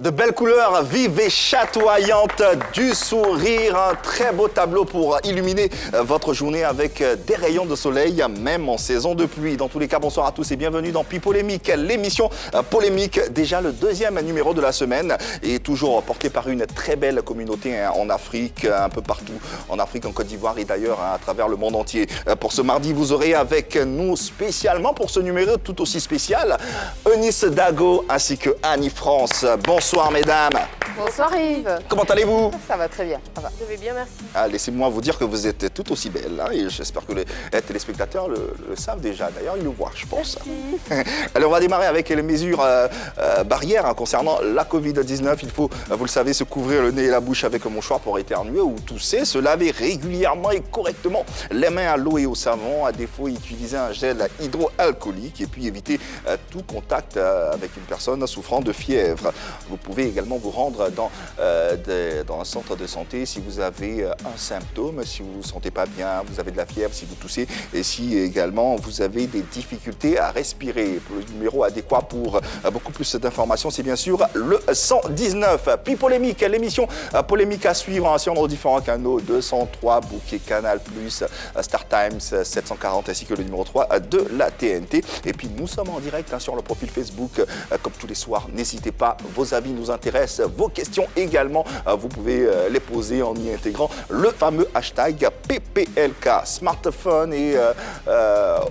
De belles couleurs vives et chatoyantes, du sourire, un très beau tableau pour illuminer votre journée avec des rayons de soleil, même en saison de pluie. Dans tous les cas, bonsoir à tous et bienvenue dans Pipolémique, l'émission polémique, déjà le deuxième numéro de la semaine et toujours porté par une très belle communauté en Afrique, un peu partout en Afrique, en Côte d'Ivoire et d'ailleurs à travers le monde entier. Pour ce mardi, vous aurez avec nous spécialement pour ce numéro tout aussi spécial, Eunice Dago ainsi que Annie France. Bonsoir mesdames. Bonsoir Yves. Comment allez-vous? Ça va très bien. Ça va. Je vais bien, merci. Laissez-moi vous dire que vous êtes tout aussi belle hein, et j'espère que les téléspectateurs le savent déjà. D'ailleurs, ils le voient, je pense. Alors, on va démarrer avec les mesures barrières hein, concernant la Covid-19. Il faut, vous le savez, se couvrir le nez et la bouche avec un mouchoir pour éternuer ou tousser, se laver régulièrement et correctement les mains à l'eau et au savon. À défaut, utiliser un gel hydroalcoolique et puis éviter tout contact avec une personne souffrant de fièvre. Vous pouvez également vous rendre dans un centre de santé si vous avez un symptôme, si vous ne vous sentez pas bien, vous avez de la fièvre, si vous toussez et si également vous avez des difficultés à respirer. Le numéro adéquat pour beaucoup plus d'informations, c'est bien sûr le 119. Pipolémique, l'émission polémique à suivre hein, sur nos différents canaux 203, Bouquet, Canal+, Star Times 740 ainsi que le numéro 3 de la TNT. Et puis nous sommes en direct hein, sur le profil Facebook comme tous les soirs. N'hésitez pas, vos avis nous intéressent, vos questions également, vous pouvez les poser en y intégrant le fameux hashtag PPLK. Smartphone et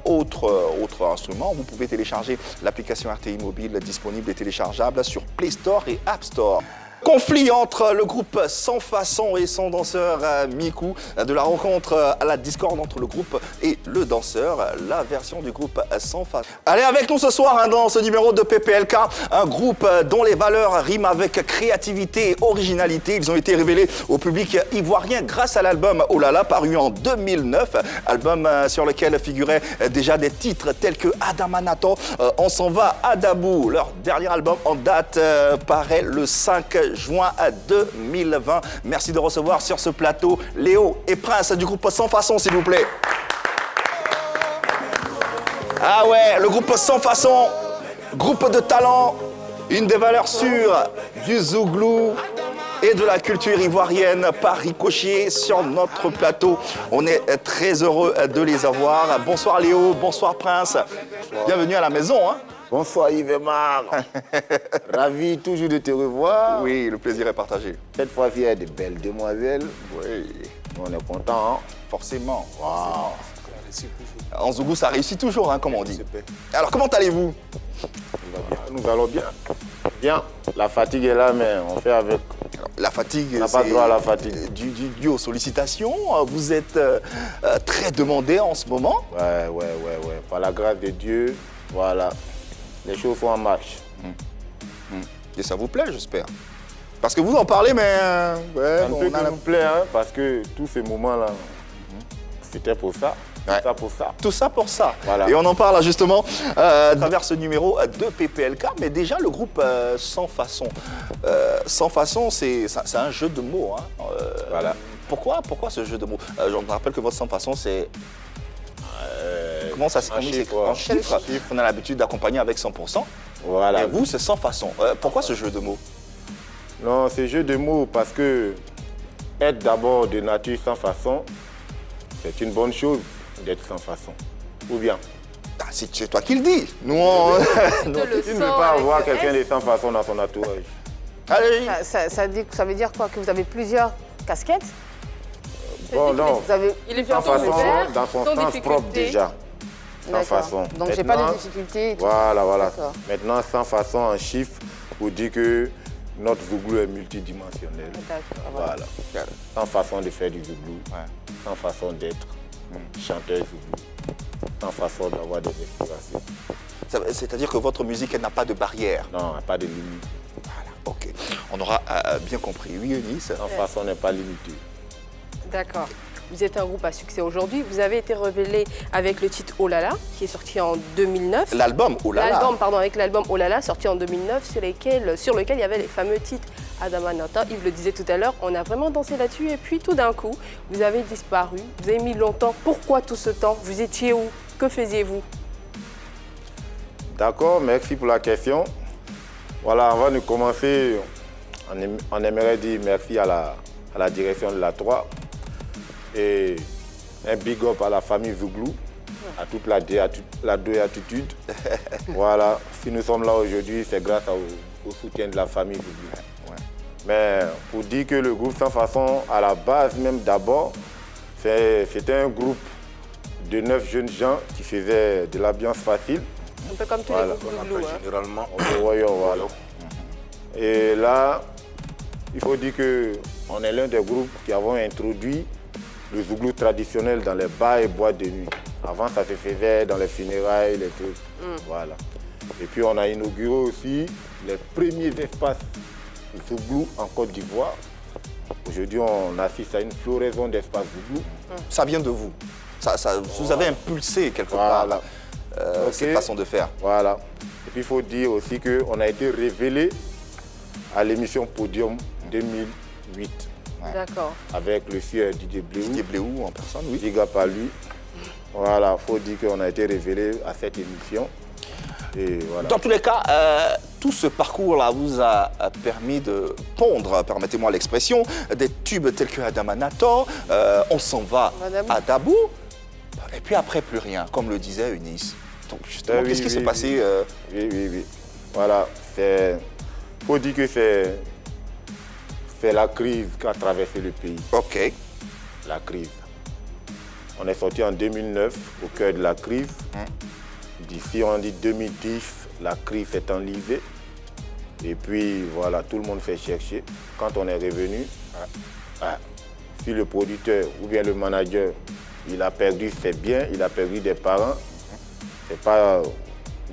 autres instruments, vous pouvez télécharger l'application RTI Mobile disponible et téléchargeable sur Play Store et App Store. Conflit entre le groupe Sans Façon et son danseur Miku, de la rencontre à la discorde entre le groupe et le danseur, la version du groupe Sans Façon. Allez avec nous ce soir hein, dans ce numéro de PPLK, un groupe dont les valeurs riment avec créativité et originalité. Ils ont été révélés au public ivoirien grâce à l'album Oh là là, paru en 2009, album sur lequel figuraient déjà des titres tels que Adamanato, On s'en va à Dabou. Leur dernier album en date paraît le 5 juin 2020. Merci de recevoir sur ce plateau Léo et Prince du groupe Sans Façon, s'il vous plaît. Ah ouais, le groupe Sans Façon, groupe de talent, une des valeurs sûres du zouglou et de la culture ivoirienne par ricochet sur notre plateau. On est très heureux de les avoir. Bonsoir Léo, bonsoir Prince. Bonsoir. Bienvenue à la maison. Hein. Bonsoir Yves et Marc. Ravi toujours de te revoir. Oui, le plaisir est partagé. Cette fois, il y a de belles demoiselles. Oui. On est content. Hein? Forcément. Wow. En Zougou, ça réussit toujours, hein, comme on dit. Alors, comment allez-vous? Nous allons bien. Bien. La fatigue est là, mais on fait avec. Alors, la fatigue, on n'a pas droit à la fatigue. Dû aux sollicitations. Vous êtes très demandé en ce moment. Ouais. Par la grâce de Dieu, voilà. Les choses sont en marche. Et ça vous plaît, j'espère. Parce que vous en parlez, mais... ça ne peut que nous plaît, hein, parce que tous ces moments-là, c'était pour ça. Ouais. Tout ça pour ça. Voilà. Et on en parle justement à travers ce numéro de PPLK. Mais déjà, le groupe Sans Façon. Sans Façon, c'est un jeu de mots. Hein. Voilà. Pourquoi ce jeu de mots? Je me rappelle que votre Sans Façon, c'est... Comment ça s'écrit? En chiffres. On a l'habitude d'accompagner avec 100%. Voilà. Et vous, c'est Sans Façon. Pourquoi ce jeu de mots? Non, c'est jeu de mots parce que être d'abord de nature sans façon, c'est une bonne chose d'être sans façon. Ou bien? C'est toi qui le dis. Nous, on... Tu ne veux pas avoir quelqu'un de sans façon dans son entourage. Allez. Ça veut dire quoi? Que vous avez plusieurs casquettes? Bon, non. Il est Sans façon, dans son sans sens difficulté. propre déjà. Sans façon. Donc, j'ai pas de difficultés. Voilà. Maintenant, sans façon en chiffres pour dire que notre zouglou est multidimensionnel. Voilà. Sans façon de faire du zouglou, sans façon d'être chanteur zouglou, sans façon d'avoir des inspirations. C'est-à-dire que votre musique, elle n'a pas de barrière. Non, elle n'a pas de limite. Voilà, ok. On aura bien compris. Oui, Eunice. Sans façon n'est pas limitée. D'accord. Vous êtes un groupe à succès aujourd'hui. Vous avez été révélé avec le titre Oh là là, qui est sorti en 2009. L'album Oh là là. Avec l'album Oh là là, sorti en 2009, sur lequel il y avait les fameux titres Adamanata. Yves le disait tout à l'heure, on a vraiment dansé là-dessus. Et puis tout d'un coup, vous avez disparu. Vous avez mis longtemps. Pourquoi tout ce temps? Vous étiez où? Que faisiez-vous? D'accord, merci pour la question. Voilà, avant de commencer, on aimerait dire merci à la direction de la 3 et un big up à la famille Zouglou, à toute la déatitude. Voilà, si nous sommes là aujourd'hui, c'est grâce au soutien de la famille Zouglou. Ouais. Mais pour dire que le groupe Sans Façon, à la base même d'abord, c'était un groupe de 9 jeunes gens qui faisaient de l'ambiance facile. Un peu comme tous les groupes Zouglou. Généralement, voilà. Et là, il faut dire qu'on est l'un des groupes qui avons introduit le Zouglou traditionnel dans les bars et boîtes de nuit. Avant, ça se faisait dans les funérailles, les trucs. Voilà. Et puis, on a inauguré aussi les premiers espaces Zouglou en Côte d'Ivoire. Aujourd'hui, on assiste à une floraison d'espaces Zouglou. Ça vient de vous. Vous avez impulsé quelque part cette façon de faire. Voilà. Et puis, il faut dire aussi qu'on a été révélé à l'émission Podium 2008. Ouais. D'accord. Avec le sieur Didier Bléou. Didier Bléou en personne, oui. Big up à lui. Voilà, il faut dire qu'on a été révélé à cette émission. Et voilà. Dans tous les cas, tout ce parcours-là vous a permis de pondre, permettez-moi l'expression, des tubes tels que Adamanator, On s'en va à Dabou, et puis après plus rien, comme le disait Eunice. Donc justement, qu'est-ce qui s'est passé Oui. Voilà, il faut dire que c'est la crise qui a traversé le pays. Ok. La crise. On est sorti en 2009 au cœur de la crise. D'ici, on dit 2010, la crise s'est enlisée. Et puis, voilà, tout le monde fait chercher. Quand on est revenu, si le producteur ou bien le manager, il a perdu ses biens, il a perdu des parents, c'est pas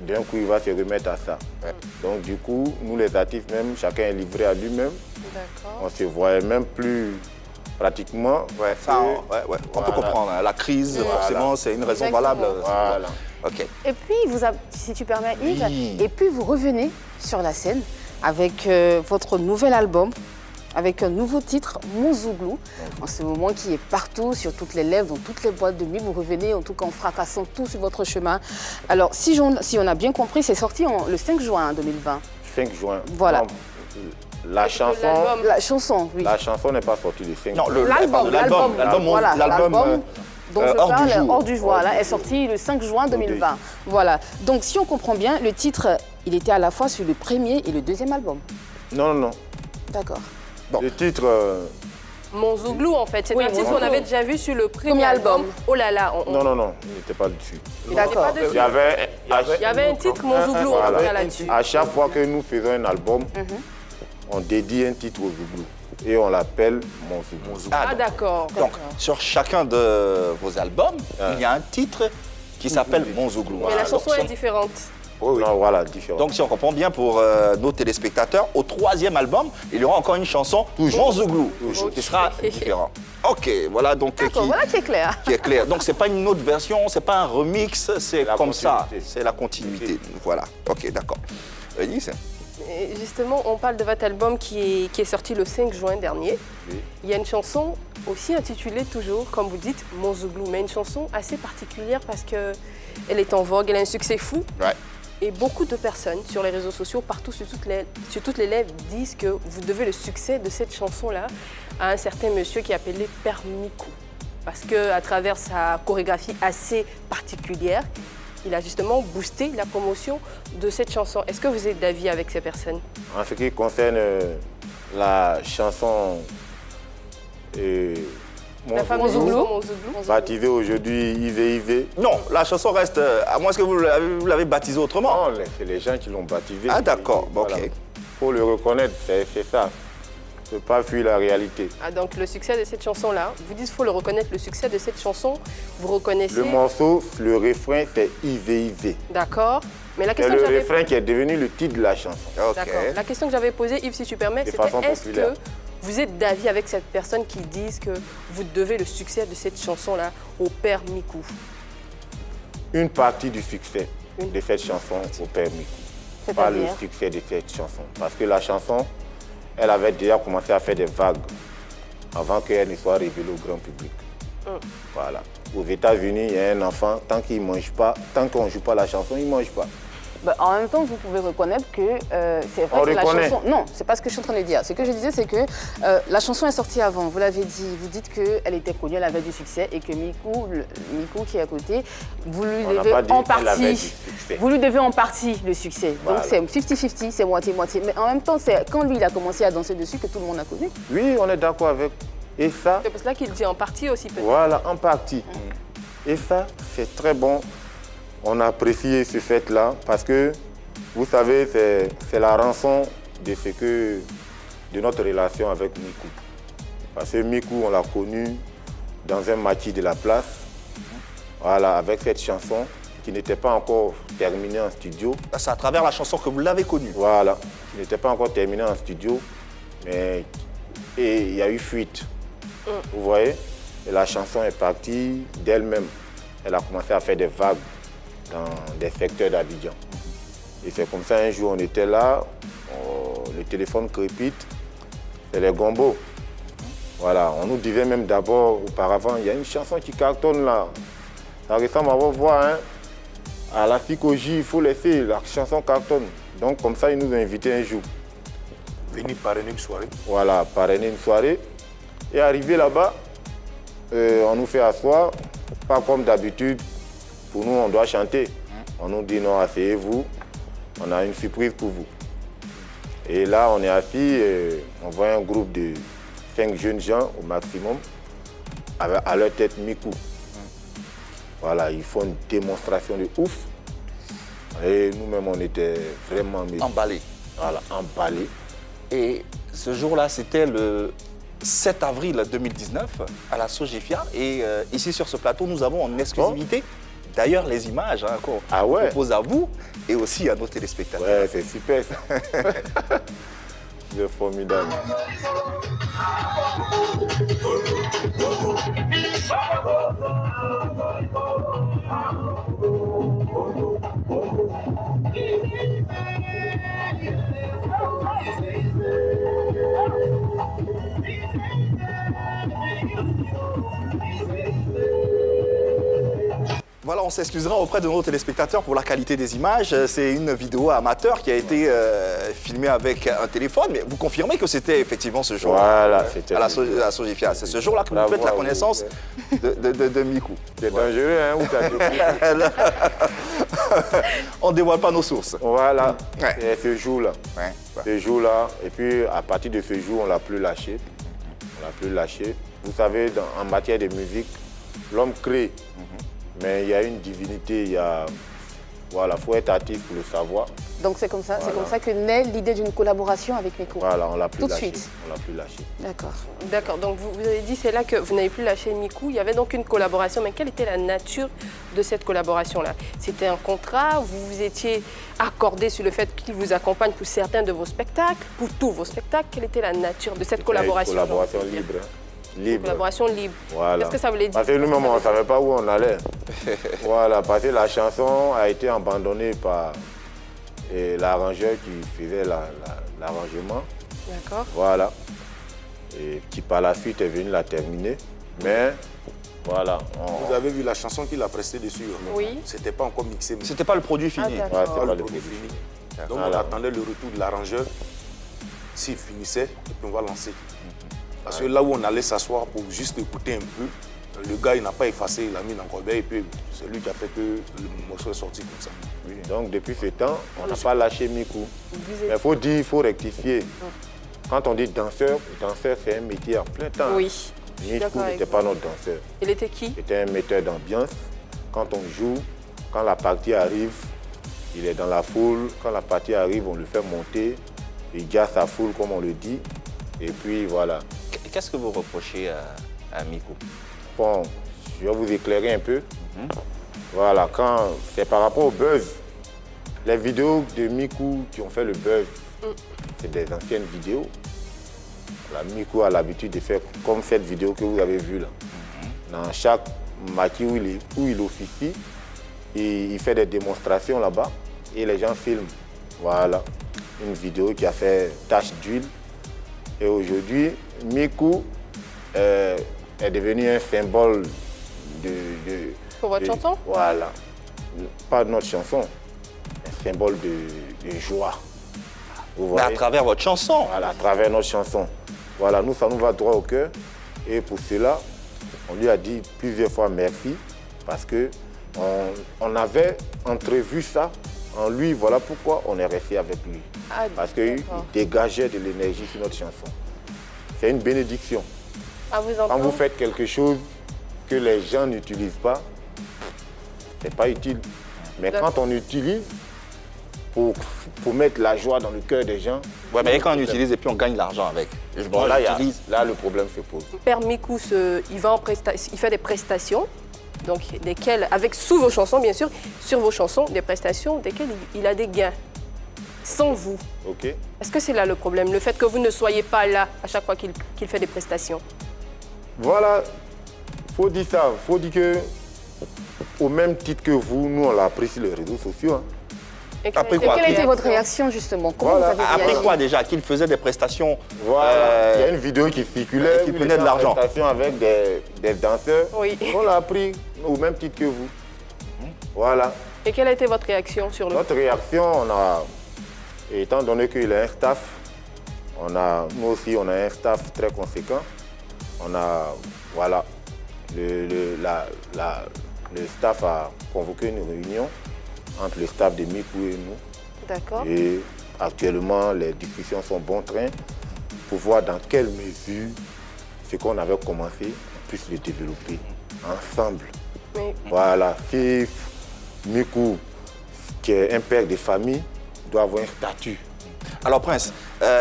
d'un coup, il va se remettre à ça. Donc, du coup, nous, les artistes, même, chacun est livré à lui-même. On ne se voyait même plus pratiquement. On peut comprendre. Hein. La crise, forcément, c'est une raison valable. Voilà. Okay. Et puis, si tu permets, Yves, et puis vous revenez sur la scène avec votre nouvel album, avec un nouveau titre, Mon Zouglou, en ce moment qui est partout, sur toutes les lèvres, dans toutes les boîtes de nuit. Vous revenez, en tout cas en fracassant tout sur votre chemin. Alors, si on a bien compris, c'est sorti le 5 juin 2020. 5 juin. Voilà. Non, la chanson, oui. La chanson n'est pas sortie le 5 non, l'album. L'album. Donc hors du jour, là, est sorti le 5 juin 2020. Voilà. Donc si on comprend bien, le titre, il était à la fois sur le premier et le deuxième album. Non. D'accord. Bon. Le titre... Mon Zouglou, en fait. C'est un titre qu'on avait déjà vu sur le premier album. Oh là là. Non, il n'était pas dessus. D'accord. Il y avait un titre, Mon Zouglou, en tout cas là-dessus. À chaque fois que nous faisons un album, on dédie un titre au Zouglou. Et on l'appelle Mon Zouglou. Ah, d'accord. Donc, sur chacun de vos albums, il y a un titre qui s'appelle Mon Zouglou. Mais la chanson est différente. Oui. Non, voilà, différent. Donc, si on comprend bien pour nos téléspectateurs, au troisième album, il y aura encore une chanson, Mon Zouglou, qui sera différent. Ok, voilà donc voilà qui est clair. Qui est clair. Donc, c'est pas une autre version, c'est pas un remix, c'est comme ça. C'est la continuité. Voilà. Ok, d'accord. Eunice ? Justement, on parle de votre album qui est sorti le 5 juin dernier. Oui. Il y a une chanson aussi intitulée toujours, comme vous dites, Mon Zouglou, mais une chanson assez particulière parce qu'elle est en vogue, elle a un succès fou. Ouais. Et beaucoup de personnes sur les réseaux sociaux, partout sur toutes les lèvres, disent que vous devez le succès de cette chanson-là à un certain monsieur qui est appelé Père Mikou. Parce qu'à travers sa chorégraphie assez particulière, il a justement boosté la promotion de cette chanson. Est-ce que vous êtes d'avis avec ces personnes? En ce qui concerne la chanson La fameuse Zouglou, baptisée aujourd'hui Ivé. Non, la chanson reste, à moins que vous l'avez baptisée autrement. Non, c'est les gens qui l'ont baptisée. Ah d'accord, voilà. Ok. Il faut le reconnaître, c'est ça. Ne pas fuir la réalité. Ah, donc le succès de cette chanson-là, vous dites qu'il faut le reconnaître, le succès de cette chanson, vous reconnaissez... Le morceau, le refrain, c'est Ivé. D'accord. Mais la c'est question le refrain qui est devenu le titre de la chanson. Ok. D'accord. La question que j'avais posée, Yves, si tu permets, c'était est-ce que vous êtes d'avis avec cette personne qui disent que vous devez le succès de cette chanson-là au Père Mikou? Une partie du succès de cette chanson au Père Mikou. Pas le succès de cette chanson. Parce que la chanson, elle avait déjà commencé à faire des vagues avant qu'elle ne soit révélée au grand public. Voilà. Aux États-Unis, il y a un enfant, tant qu'il mange pas, tant qu'on ne joue pas la chanson, il ne mange pas. Bah, en même temps, vous pouvez reconnaître que c'est vrai que la chanson... Non, c'est pas ce que je suis en train de dire. Ce que je disais, c'est que la chanson est sortie avant. Vous l'avez dit. Vous dites qu'elle était connue, elle avait du succès et que Miku qui est à côté, vous lui devez en partie... Vous lui devez en partie le succès. Voilà. Donc c'est 50-50, c'est moitié-moitié. Mais en même temps, c'est quand lui, il a commencé à danser dessus que tout le monde a connu. Oui, on est d'accord avec. Et ça... C'est pour cela qu'il dit en partie aussi peut-être. Voilà, en partie. Et ça, c'est très bon. On a apprécié ce fait-là parce que, vous savez, c'est la rançon de notre relation avec Miku. Parce que Miku, on l'a connu dans un maquis de la place, voilà, avec cette chanson qui n'était pas encore terminée en studio. C'est à travers la chanson que vous l'avez connue. Voilà, qui n'était pas encore terminée en studio, mais il y a eu fuite. Vous voyez? Et la chanson est partie d'elle-même. Elle a commencé à faire des vagues dans des secteurs d'Abidjan. Et c'est comme ça, un jour, on était là, le téléphone crépite, c'est les gombos. Voilà, on nous disait même d'abord, auparavant, il y a une chanson qui cartonne là. Ça ressemble à vos voix, hein. À la psychologie, il faut laisser, la chanson cartonne. Donc comme ça, ils nous ont invités un jour. Venir parrainer une soirée. Voilà, parrainer une soirée. Et arrivé là-bas, on nous fait asseoir, pas comme d'habitude. Pour nous, on doit chanter. On nous dit non, asseyez-vous, on a une surprise pour vous. Et là, on est assis, on voit un groupe de 5 jeunes gens au maximum, avec à leur tête Miku. Voilà, ils font une démonstration de ouf. Et nous-mêmes, on était vraiment emballés. Voilà, emballés. Et ce jour-là, c'était le 7 avril 2019 à la Sogefia. Et ici, sur ce plateau, nous avons en exclusivité, d'ailleurs, les images qu'on propose à vous et aussi à nos téléspectateurs. Ouais, c'est super ça. C'est formidable. Voilà, on s'excusera auprès de nos téléspectateurs pour la qualité des images. C'est une vidéo amateur qui a été filmée avec un téléphone, mais vous confirmez que c'était effectivement ce jour-là. Voilà, c'était à la Sogefia. C'est ce jour-là que vous faites la connaissance de Miku. C'est dangereux, hein, où t'as on ne dévoile pas nos sources. Voilà, c'est ce jour-là. Ce jour-là, et puis à partir de ce jour, on ne l'a plus lâché. On l'a plus lâché. Vous savez, en matière de musique, l'homme crée. Mais il y a une divinité, il y a... Voilà, il faut être artiste pour le savoir. Donc c'est comme ça, que naît l'idée d'une collaboration avec Miku. Voilà, on l'a plus lâché. Tout de suite. On l'a plus lâché. D'accord. D'accord, donc vous avez dit c'est là que vous n'avez plus lâché Miku. Il y avait donc une collaboration, mais quelle était la nature de cette collaboration-là? C'était un contrat, vous vous étiez accordé sur le fait qu'il vous accompagne pour certains de vos spectacles, pour tous vos spectacles. Quelle était la nature de cette collaboration? Une collaboration libre. Libre. Collaboration libre. Voilà. Qu'est-ce que ça voulait dire? Parce que nous-mêmes, on ne savait pas où on allait. Voilà, parce que la chanson a été abandonnée par l'arrangeur qui faisait l'arrangement. D'accord. Voilà. Et qui par la suite est venu la terminer. Mais voilà. Vous avez vu la chanson qu'il a prestée dessus? Oui. C'était pas encore mixé. C'était pas le produit fini. C'était pas le produit fini. Donc on attendait le retour de l'arrangeur. S'il finissait, et puis on va lancer. Parce que là où on allait s'asseoir pour juste écouter un peu, le gars il n'a pas effacé, il a mis dans le corbeille et puis c'est lui qui a fait que le morceau est sorti comme ça. Oui, donc depuis ce temps, on n'a pas lâché Miku. Mais il faut dire, il faut rectifier. Quand on dit danseur, danseur c'est un métier à plein temps. Oui. Miku n'était pas notre danseur. Il était qui? Il était un metteur d'ambiance. Quand on joue, quand la partie arrive, il est dans la foule. Quand la partie arrive, on le fait monter. Il garde sa foule comme on le dit. Et puis voilà. Qu'est-ce que vous reprochez à Miku? Bon, je vais vous éclairer un peu. Voilà, quand c'est par rapport au buzz. Les vidéos de Miku qui ont fait le buzz, c'est des anciennes vidéos. La Miku a l'habitude de faire comme cette vidéo que vous avez vue là. Dans chaque maquis où il officie, il fait des démonstrations là-bas et les gens filment. Voilà, une vidéo qui a fait tache d'huile. Et aujourd'hui, Miku est devenu un symbole de... Pour votre chanson? Voilà. Pas de notre chanson. Un symbole de joie. Vous Mais à voyez? travers votre chanson. Voilà, à travers notre chanson. Voilà, nous, ça nous va droit au cœur. Et pour cela, on lui a dit plusieurs fois merci parce qu'on avait entrevu ça en lui. Voilà pourquoi on est resté avec lui. Ah, Parce qu'il d'accord. dégageait de l'énergie sur notre chanson. C'est une bénédiction. À vous Quand entendre. vous faites quelque chose que les gens n'utilisent pas, c'est pas utile. Mais quand on utilise pour mettre la joie dans le cœur des gens, Ouais, mais quand on utilise et puis on gagne l'argent avec. bon, là, j'utilise. là, le problème se pose. Père Mikou, il fait des prestations, donc desquelles, sous vos chansons bien sûr, sur vos chansons, des prestations desquelles il a des gains. Sans vous. OK? Est-ce que c'est là le problème, le fait que vous ne soyez pas là à chaque fois qu'il fait des prestations? Voilà, faut dire ça. Faut dire que, au même titre que vous, nous, on l'a appris sur les réseaux sociaux. Hein. Et Après Et quoi? quelle était votre réaction justement? Comment Voilà. vous avez Après réagi? quoi déjà? Qu'il faisait des prestations Voilà, il y a une vidéo qui circulait. qui où il prenait était de en l'argent. prestation avec des danseurs. Oui. On l'a appris au même titre que vous. Voilà. Et quelle a été votre réaction sur le... Notre réaction, étant donné qu'il a un staff, nous aussi, on a un staff très conséquent. Voilà, le staff a convoqué une réunion entre le staff de Mikou et nous. D'accord. Et actuellement, les discussions sont bon train pour voir dans quelle mesure ce qu'on avait commencé, on puisse le développer ensemble. Mais Voilà, Fif, Mikou, qui est un père de famille, doit avoir un statut. Alors Prince,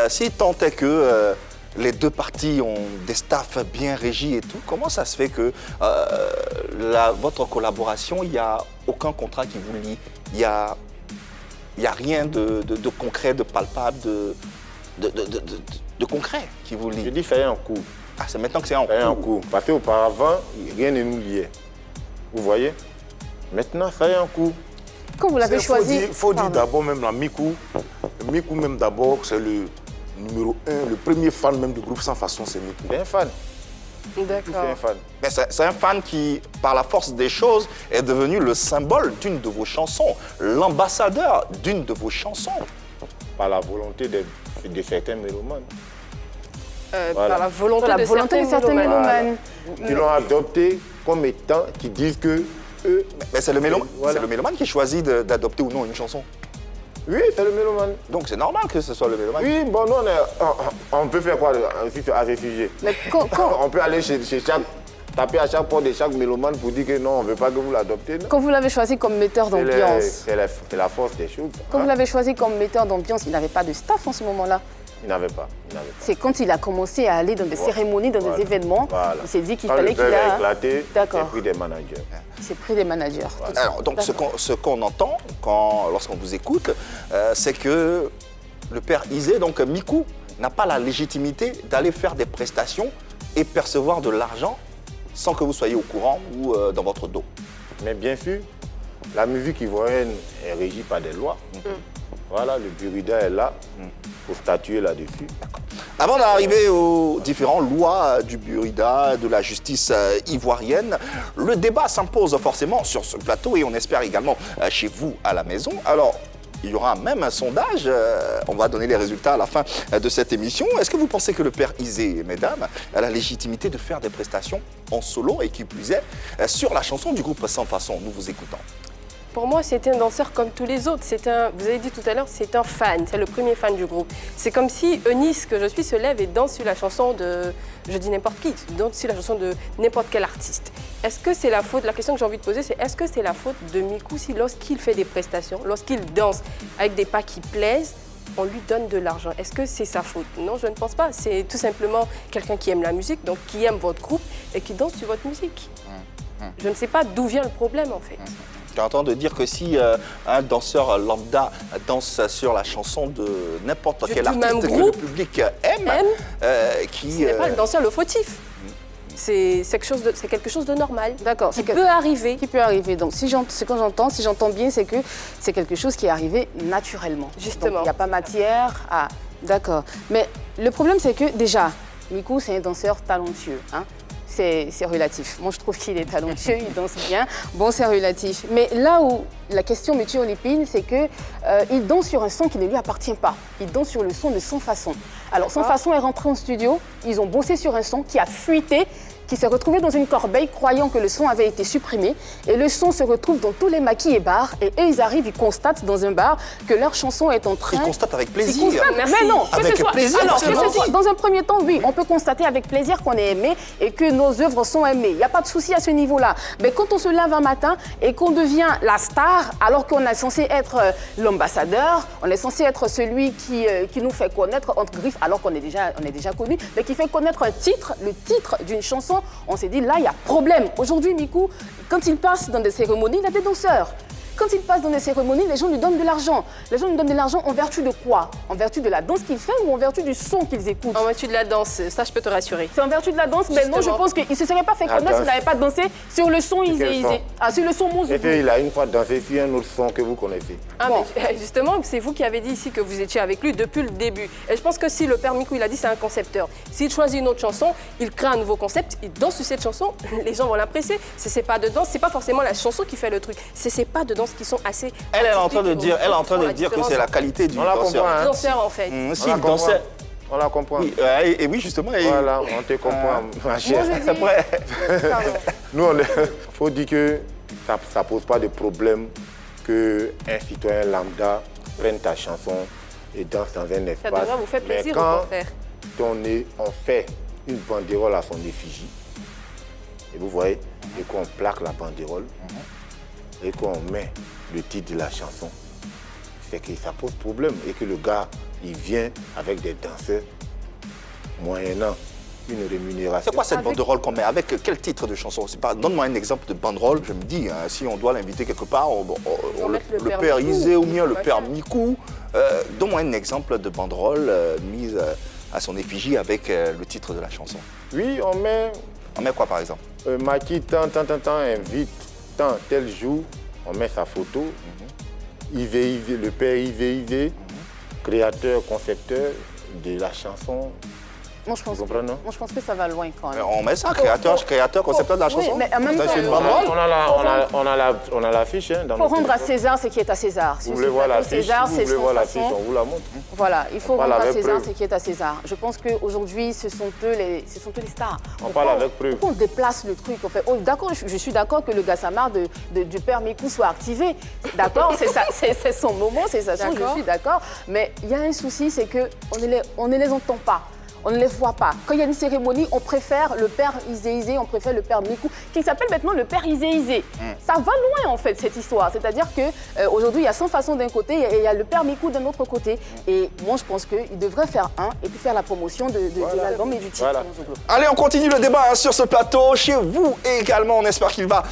si tant est que les deux parties ont des staffs bien régis et tout, comment ça se fait que votre collaboration, il n'y a aucun contrat qui vous lie? Il n'y a rien de concret, de palpable, de concret qui vous Je lie? dis, ça y est en cours. Ah, c'est maintenant que c'est en Ça y est en cours. cours. Parce qu'auparavant, rien ne nous liait. Vous voyez? Maintenant, ça y est en cours. Quand vous l'avez choisi... Il faut dire Pardon. d'abord même la Mikou. Mikou même d'abord, c'est le numéro 1, le premier fan même du groupe Sans Façon, c'est Mikou. C'est un fan. C'est d'accord. un fan. Mais c'est un fan qui, par la force des choses, est devenu le symbole d'une de vos chansons, l'ambassadeur d'une de vos chansons. Par la volonté de certains mélomanes. Voilà. Par la volonté, La de volonté de certains mélomanes. mélomanes. Qui l'ont adopté comme étant, qui disent que eux. Mais c'est le mélomane, Voilà. c'est le mélomane qui choisit d'adopter ou non une chanson. Oui, c'est le mélomane. Donc c'est normal que ce soit le mélomane. Oui, bon, nous, on peut faire quoi à ce sujet? Mais quand... On peut aller chez chaque. Taper à chaque porte de chaque mélomane pour dire que non, on ne veut pas que vous l'adoptez. non? Quand vous l'avez choisi comme metteur d'ambiance, C'est la force des choses. quand hein. vous l'avez choisi comme metteur d'ambiance, il n'avait pas de staff en ce moment-là. Il n'avait pas. Il n'avait pas. C'est quand il a commencé à aller dans des cérémonies, dans Voilà. des événements, Voilà. il s'est dit qu'il Quand fallait le qu'il beurre a a... éclaté, il D'accord. a pris des managers. Il s'est pris des managers. Alors, donc ce qu'on entend lorsqu'on vous écoute, c'est que le père Isé, donc Mikou, n'a pas la légitimité d'aller faire des prestations et percevoir de l'argent sans que vous soyez au courant ou dans votre dos. Mais bien sûr, la musique ivoirienne est régie par des lois. Voilà, le Burida est là pour statuer là-dessus. Avant d'arriver aux différentes lois du Burida, de la justice ivoirienne, le débat s'impose forcément sur ce plateau et on espère également chez vous à la maison. Alors, il y aura même un sondage, on va donner les résultats à la fin de cette émission. Est-ce que vous pensez que le père Isé, mesdames, a la légitimité de faire des prestations en solo et qui plus est sur la chanson du groupe Sans Façon? Nous vous écoutons. Pour moi, c'est un danseur comme tous les autres. Vous avez dit tout à l'heure, c'est un fan. C'est le premier fan du groupe. C'est comme si Eunice, que je suis, se lève et danse sur la chanson de... Je dis n'importe qui, danse sur la chanson de n'importe quel artiste. Est-ce que c'est la faute... La question que j'ai envie de poser, c'est est-ce que c'est la faute de Mikou si lorsqu'il fait des prestations, lorsqu'il danse avec des pas qui plaisent, on lui donne de l'argent? Est-ce que c'est sa faute? Non, je ne pense pas. C'est tout simplement quelqu'un qui aime la musique, donc qui aime votre groupe et qui danse sur votre musique. Je ne sais pas d'où vient le problème, en fait. Tu entends de dire que si un danseur lambda danse sur la chanson de n'importe Du quel tout même artiste que le groupe, public aime, Ce n'est pas le danseur le fautif. C'est quelque chose de normal. D'accord. Qui peut arriver. Qui peut arriver. Donc, ce que j'entends, si j'entends bien, c'est que c'est quelque chose qui est arrivé naturellement. Justement. Donc, il n'y a pas matière à... D'accord. Mais le problème, c'est que déjà, Mikou, c'est un danseur talentueux. Hein. c'est relatif. Moi, je trouve qu'il est talentueux, il danse bien. Bon, c'est relatif. Mais là où la question me turlupine, c'est qu'il danse sur un son qui ne lui appartient pas. Il danse sur le son de Sans Façon. Alors, Sans Façon est rentré en studio, ils ont bossé sur un son qui a fuité, qui s'est retrouvé dans une corbeille croyant que le son avait été supprimé. Et le son se retrouve dans tous les maquis et bars. Et eux, ils arrivent, ils constatent dans un bar que leur chanson est en train... Ils constatent avec plaisir. Ils constatent, mais non, avec plaisir. Alors, dans un premier temps, oui, on peut constater avec plaisir qu'on est aimé et que nos œuvres sont aimées. Il n'y a pas de souci à ce niveau-là. Mais quand on se lève un matin et qu'on devient la star, alors qu'on est censé être l'ambassadeur, on est censé être celui qui nous fait connaître, entre griffes, alors qu'on est déjà connu, mais qui fait connaître un titre, le titre d'une chanson, on s'est dit, là, il y a problème. Aujourd'hui, Miku, quand il passe dans des cérémonies, il a des danseurs. Quand il passe dans des cérémonies, les gens lui donnent de l'argent. Les gens lui donnent de l'argent en vertu de quoi? En vertu de la danse qu'il fait ou en vertu du son qu'ils écoutent? En vertu de la danse, ça je peux te rassurer. C'est en vertu de la danse, mais non, je pense qu'il ne se serait pas fait connaître s'il n'avait pas dansé sur le son Isé. Ah, sur le son Mon Zougou. Il a une fois dansé sur un autre son que vous connaissez. Ah, mais justement, c'est vous qui avez dit ici que vous étiez avec lui depuis le début. Et je pense que si le père Miku, il a dit c'est un concepteur. S'il choisit une autre chanson, il crée un nouveau concept, il danse sur cette chanson, les gens vont l'apprécier. C'est pas de danse, c'est pas forcément la chanson qui fait le truc. C'est pas de danse qui sont assez... Elle est en train de dire, que c'est la qualité du danseur. Du danseur, en fait. Si, le danseur... On la comprend. Oui, et oui, justement. Voilà, on te comprend, ma chère. Nous, il faut dire que ça ne pose pas de problème qu'un citoyen lambda prenne ta chanson et danse dans un espace. Ça devrait vous faire plaisir, mais quand au contraire. on fait une banderole à son effigie, et vous voyez, et qu'on plaque la banderole, et qu'on met le titre de la chanson, c'est que ça pose problème et que le gars, il vient avec des danseurs moyennant une rémunération. C'est quoi cette banderole qu'on met? Avec quel titre de chanson? Donne-moi un exemple de banderole. Je me dis, hein, si on doit l'inviter quelque part, le père Isé ou bien le père Miku. Donne-moi un exemple de banderole mise à son effigie avec le titre de la chanson. Oui, on met... On met quoi par exemple? Maki, tant, invite, tant, tel jour, on met sa photo. Ivé, le père Ivé, créateur, concepteur de la chanson. Moi, je pense que ça va loin quand même. On met ça, créateur, concepteur de la chanson. Oui, mais en même temps, on a l'affiche. Il faut rendre à César ce qui est à César. Vous voulez voir l'affiche, on vous la montre. Voilà, il faut rendre à César ce qui est à César. Je pense qu'aujourd'hui, ce sont eux les stars. On parle avec preuve. On déplace le truc. D'accord, je suis d'accord que le Gassamar du père Miku soit activé. D'accord, c'est son moment, c'est sa chance, je suis d'accord. Mais il y a un souci, c'est qu'on ne les entend pas. On ne les voit pas. Quand il y a une cérémonie, on préfère le père Isé, on préfère le père Miku, qui s'appelle maintenant le père Isé. Ça va loin en fait cette histoire. C'est-à-dire qu'aujourd'hui, il y a 100 façons d'un côté et il y a le père Miku d'un autre côté. Et moi, je pense qu'il devrait faire un et puis faire la promotion de l'album et du titre. Voilà. Allez, on continue le débat sur ce plateau. Chez vous également, on espère qu'il va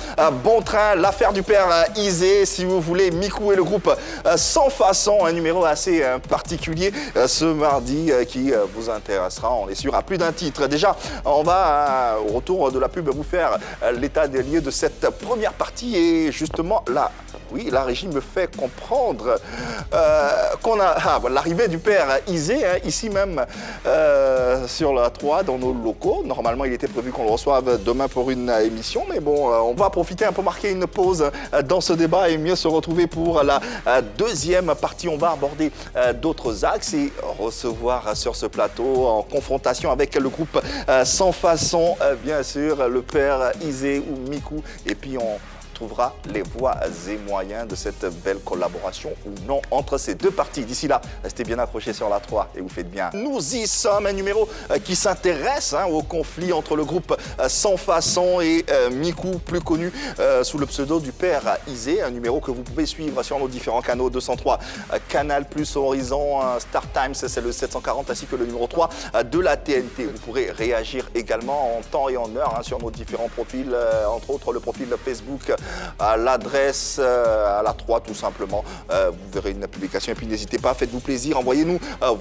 bon train. L'affaire du père Isé, si vous voulez, Miku et le groupe Sans Façon, un numéro assez particulier ce mardi qui vous intéresse. On est sûr à plus d'un titre. Déjà, on va, au retour de la pub, vous faire l'état des lieux de cette première partie. Et justement, là, oui, la régie me fait comprendre qu'on a l'arrivée du père Isé, hein, ici même sur la 3, dans nos locaux. Normalement, il était prévu qu'on le reçoive demain pour une émission. Mais bon, on va profiter un peu, marquer une pause dans ce débat et mieux se retrouver pour la deuxième partie. On va aborder d'autres axes et recevoir sur ce plateau en confrontation avec le groupe Sans Façon, bien sûr, le père Isé ou Miku. Et puis on trouvera les voies et moyens de cette belle collaboration ou non entre ces deux parties. D'ici là, restez bien accrochés sur la 3 et vous faites bien. Nous y sommes, un numéro qui s'intéresse au conflit entre le groupe Sans Façon et Miku, plus connu sous le pseudo du père Isé. Un numéro que vous pouvez suivre sur nos différents canaux 203, Canal+, Horizon, Star Times, c'est le 740, ainsi que le numéro 3 de la TNT. Vous pourrez réagir également en temps et en heure sur nos différents profils, entre autres le profil Facebook, à l'adresse à la 3 tout simplement. Vous verrez une publication et puis n'hésitez pas, faites-vous plaisir, envoyez-nous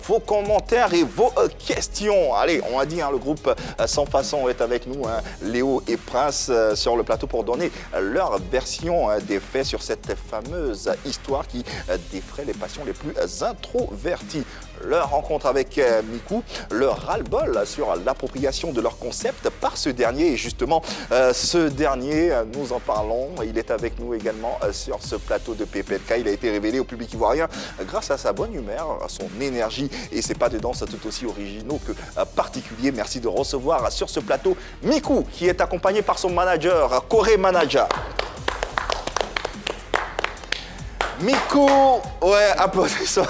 vos commentaires et vos questions. Allez, on a dit, le groupe Sans Façon est avec nous, Léo et Prince sur le plateau pour donner leur version des faits sur cette fameuse histoire qui défraie les passions les plus introverties. leur rencontre avec Miku, leur ras-le-bol sur l'appropriation de leur concept par ce dernier. Et justement, ce dernier, nous en parlons, il est avec nous également sur ce plateau de PPLK. Il a été révélé au public ivoirien grâce à sa bonne humeur, à son énergie et ses pas de danse tout aussi originaux que particuliers. Merci de recevoir sur ce plateau Miku, qui est accompagné par son manager, Coré Manager. Miku, ouais, applaudissons.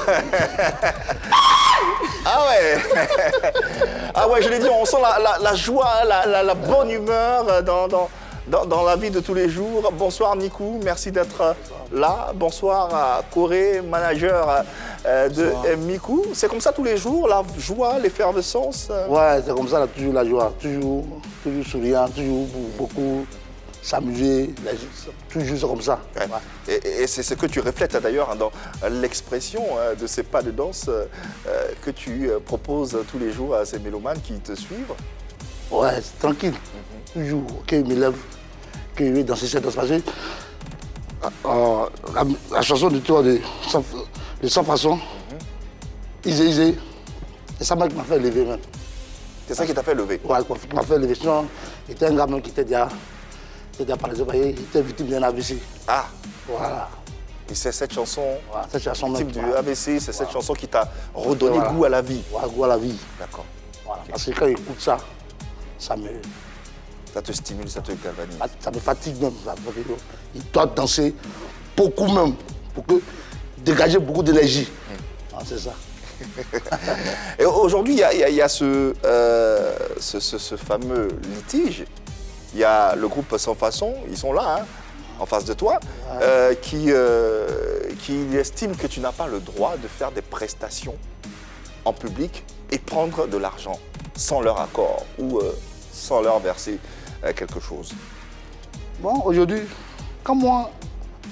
Ah ouais. Ah ouais, je l'ai dit, on sent la joie, la bonne humeur dans la vie de tous les jours. Bonsoir Miku, merci d'être là. Bonsoir à Coré, manager de Miku. C'est comme ça tous les jours, la joie, l'effervescence? Ouais, c'est comme ça, toujours la joie. Toujours souriant, toujours beaucoup s'amuser, toujours comme ça. Ouais. Ouais. Et c'est ce que tu reflètes d'ailleurs dans l'expression de ces pas de danse que tu proposes tous les jours à ces mélomanes qui te suivent. Ouais, c'est tranquille. Toujours, qu'ils m'élèvent, qu'ils veulent danser cette danse. Parce que la chanson du tour de 100 façons, Isé, c'est ça qui m'a fait lever même. C'est ça qui t'a fait lever? Ouais, qui m'a fait lever. Sinon, il était un gars même qui était déjà par exemple, il était victime d'un AVC. Ah. Voilà. Et c'est cette chanson, cette chanson victime même, du AVC, c'est cette chanson qui t'a redonné goût à la vie. Ouais, goût à la vie. D'accord. Voilà. Parce que quand j'écoute ça, ça te stimule, ça te galvanise. Ça me fatigue même. Il doit danser beaucoup même, pour dégager beaucoup d'énergie. C'est ça. Et aujourd'hui, il y a ce fameux litige. Il y a le groupe Sans Façon, ils sont là, hein, en face de toi, qui estiment que tu n'as pas le droit de faire des prestations en public et prendre de l'argent sans leur accord ou sans leur verser quelque chose. Bon, aujourd'hui, comme moi,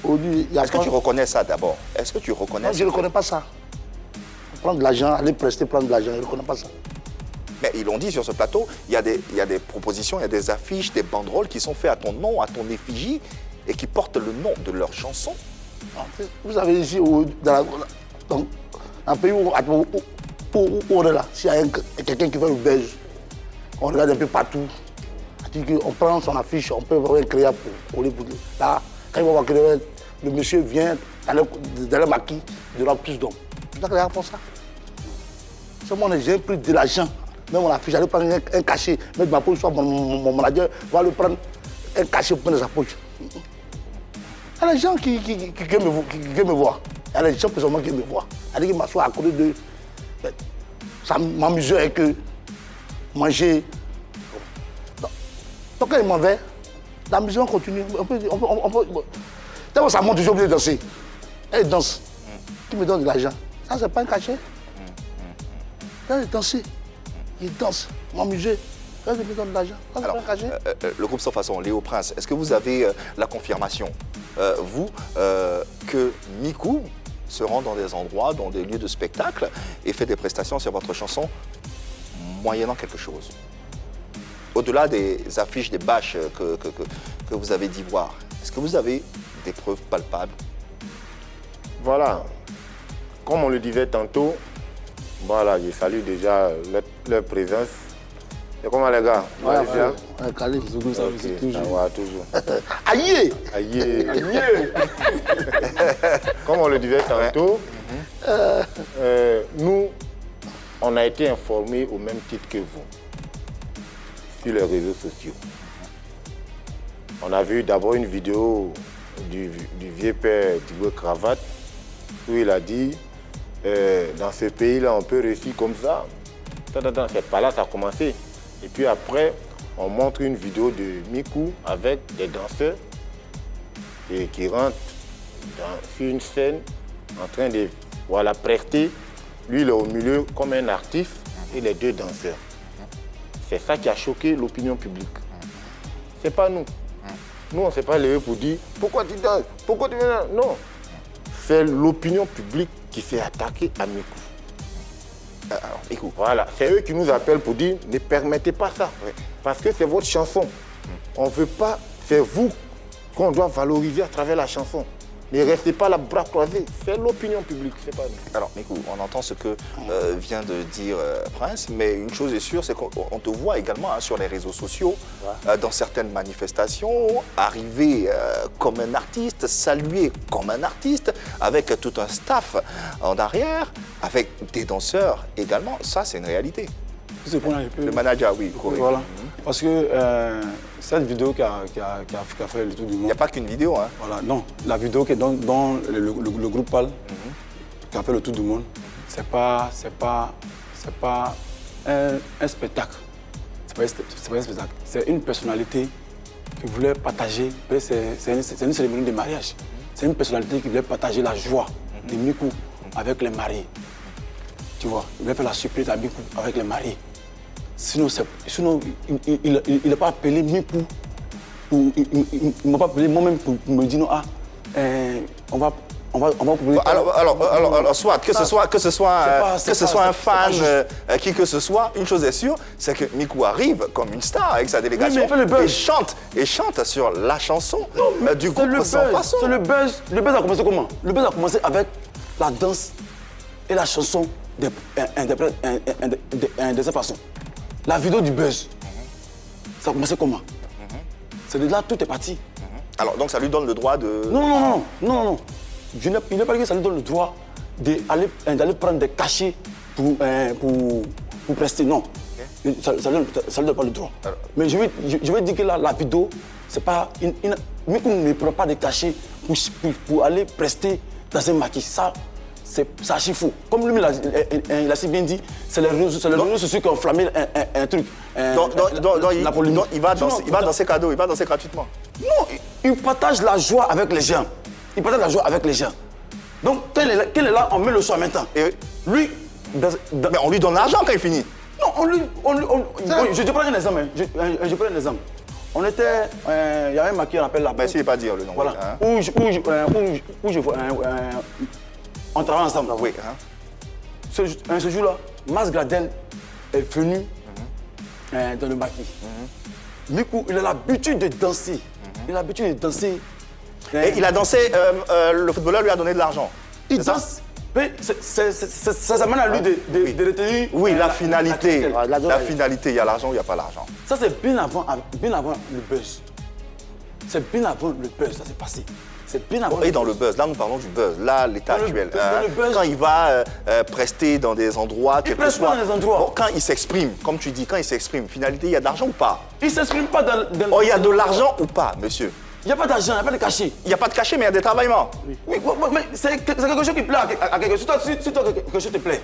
aujourd'hui... Est-ce que tu reconnais ça d'abord? Est-ce que tu reconnais ça? Non, je ne reconnais pas ça. Prendre de l'argent, aller prester, prendre de l'argent, je ne reconnais pas ça. Mais ils l'ont dit sur ce plateau, il y a des propositions, il y a des affiches, des banderoles qui sont faites à ton nom, à ton effigie et qui portent le nom de leur chanson. Vous savez, ici, dans un pays où on est là, s'il y a quelqu'un qui fait le belge, on regarde un peu partout. On prend son affiche, on peut avoir un créa pour les bouler. Là, quand il va voir que le monsieur vient dans le maquis, il aura plus d'hommes. C'est ça que les gens font ça. Seulement, j'ai pris de l'argent. Même mon affiche, j'allais prendre un cachet, mettre ma poche, soit mon manager va le prendre un cachet pour prendre sa poche. Il y a des gens qui me voient. Il y a des gens personnellement qui me voient. C'est-à-dire qu'ils m'assoient à côté de... Ça m'amuse avec que manger. Donc quand ils m'en vais, la musique continue. D'abord ça monte, j'ai oublié de danser. Elle danse. Qui me donne de l'argent. Ça, c'est pas un cachet. Là, il danse. Il danse, m'amuser. Là, je me donne de l'argent. Alors, le groupe Sans Façon, Léo Prince, est-ce que vous avez la confirmation, que Miku se rend dans des endroits, dans des lieux de spectacle et fait des prestations sur votre chanson moyennant quelque chose? Au-delà des affiches, des bâches que vous avez dit voir, est-ce que vous avez des preuves palpables? Voilà. Comme on le disait tantôt, voilà, j'ai salué déjà leur présence. Et comment les gars? Ouais, Khalif, Zougou, ça okay, toujours. Ouais, toujours. Aïe! Aïe! Aïe! Comme on le disait tantôt, nous, on a été informés au même titre que vous sur les réseaux sociaux. On a vu d'abord une vidéo du vieux père Thibaut Cravate où il a dit dans ce pays-là, on peut réussir comme ça. C'est pas là que ça a commencé. Et puis après, on montre une vidéo de Miku avec des danseurs qui rentrent sur une scène en train de prester. Lui, il est au milieu comme un artiste et les deux danseurs. C'est ça qui a choqué l'opinion publique. C'est pas nous. Nous, on ne s'est pas levé pour dire pourquoi tu danses, pourquoi tu viens. Non. C'est l'opinion publique qui s'est attaquée à Miku. Alors, écoute. Voilà, c'est eux qui nous appellent pour dire ne permettez pas ça. Parce que c'est votre chanson. On ne veut pas, c'est vous qu'on doit valoriser à travers la chanson. Ne restez pas là, bras croisés. Faites l'opinion publique, c'est pas nous. Alors, Mikou, on entend ce que vient de dire Prince, mais une chose est sûre, c'est qu'on te voit également sur les réseaux sociaux, dans certaines manifestations, arriver comme un artiste, saluer comme un artiste, avec tout un staff en arrière, avec des danseurs également. Ça, c'est une réalité. Le manager, oui, correct. Voilà. Parce que cette vidéo qui a fait le tour du monde... Il n'y a pas qu'une vidéo, hein. Voilà, non. La vidéo dont le groupe parle, qui a fait le tour du monde, c'est pas un spectacle. C'est pas un spectacle. C'est une personnalité qui voulait partager. C'est une cérémonie de mariage. C'est une personnalité qui voulait partager la joie de Mikou avec les mariés. Tu vois, il voulait faire la surprise à Mikou avec les mariés. Sinon il n'a pas appelé Mikou. Il ne m'a pas appelé moi-même pour me dire non, on va publier. Alors, soit que ce soit un fan, qui que ce soit, une chose est sûre, c'est que Mikou arrive comme une star avec sa délégation et chante sur la chanson du groupe Sans Façon. C'est le buzz. Le buzz a commencé comment? Le buzz a commencé avec la danse et la chanson de Sans Façon. La vidéo du buzz, ça a commencé comment? C'est de là tout est parti. Alors, donc ça lui donne le droit de... Non. Il n'est pas dit que ça lui donne le droit d'aller prendre des cachets pour prester. Non. Okay. Ça ne donne pas le droit. Alors. Mais je vais dire que là, la vidéo, c'est pas... Mikou ne prend pas de cachets pour aller prester dans un maquis. Ça, c'est archi faux. Comme lui, il a si bien dit, c'est les réseaux sociaux qui ont enflammé un truc. Donc il va dans ses cadeaux, il va danser gratuitement. Non, il partage la joie avec les gens. Donc, quand il est là, on met le son en même temps. Et lui... Mais on lui donne l'argent quand il finit. Non, je te prends un exemple. Je prends un exemple. On était... Il y avait un maquis, on appelle la... Mais essayez pas de dire le nom. Voilà. On travaille ensemble. Oui. Ce jour-là, Mas Gradel est venu dans le maquis. Mikou, il a l'habitude de danser. Et il a dansé, le footballeur lui a donné de l'argent. Il danse. Mais ça amène à lui de retenir... Oui, la finalité. La finalité, il y a l'argent ou il n'y a pas l'argent. Ça, c'est bien avant le buzz. C'est bien avant le buzz, ça s'est passé. Et dans le buzz, là nous parlons du buzz, là l'état actuel. Quand il va prester dans des endroits, quel que soit. Bon, quand il s'exprime, comme tu dis, quand il s'exprime, finalité, il y a de l'argent ou pas? Il ne s'exprime pas dans il y a de l'argent ou pas, monsieur? Il n'y a pas d'argent, il n'y a pas de cachet. Il n'y a pas de cachet, mais il y a des travaillements. Oui, mais c'est quelque chose qui plaît à quelque chose. Si toi, quelque chose te plaît.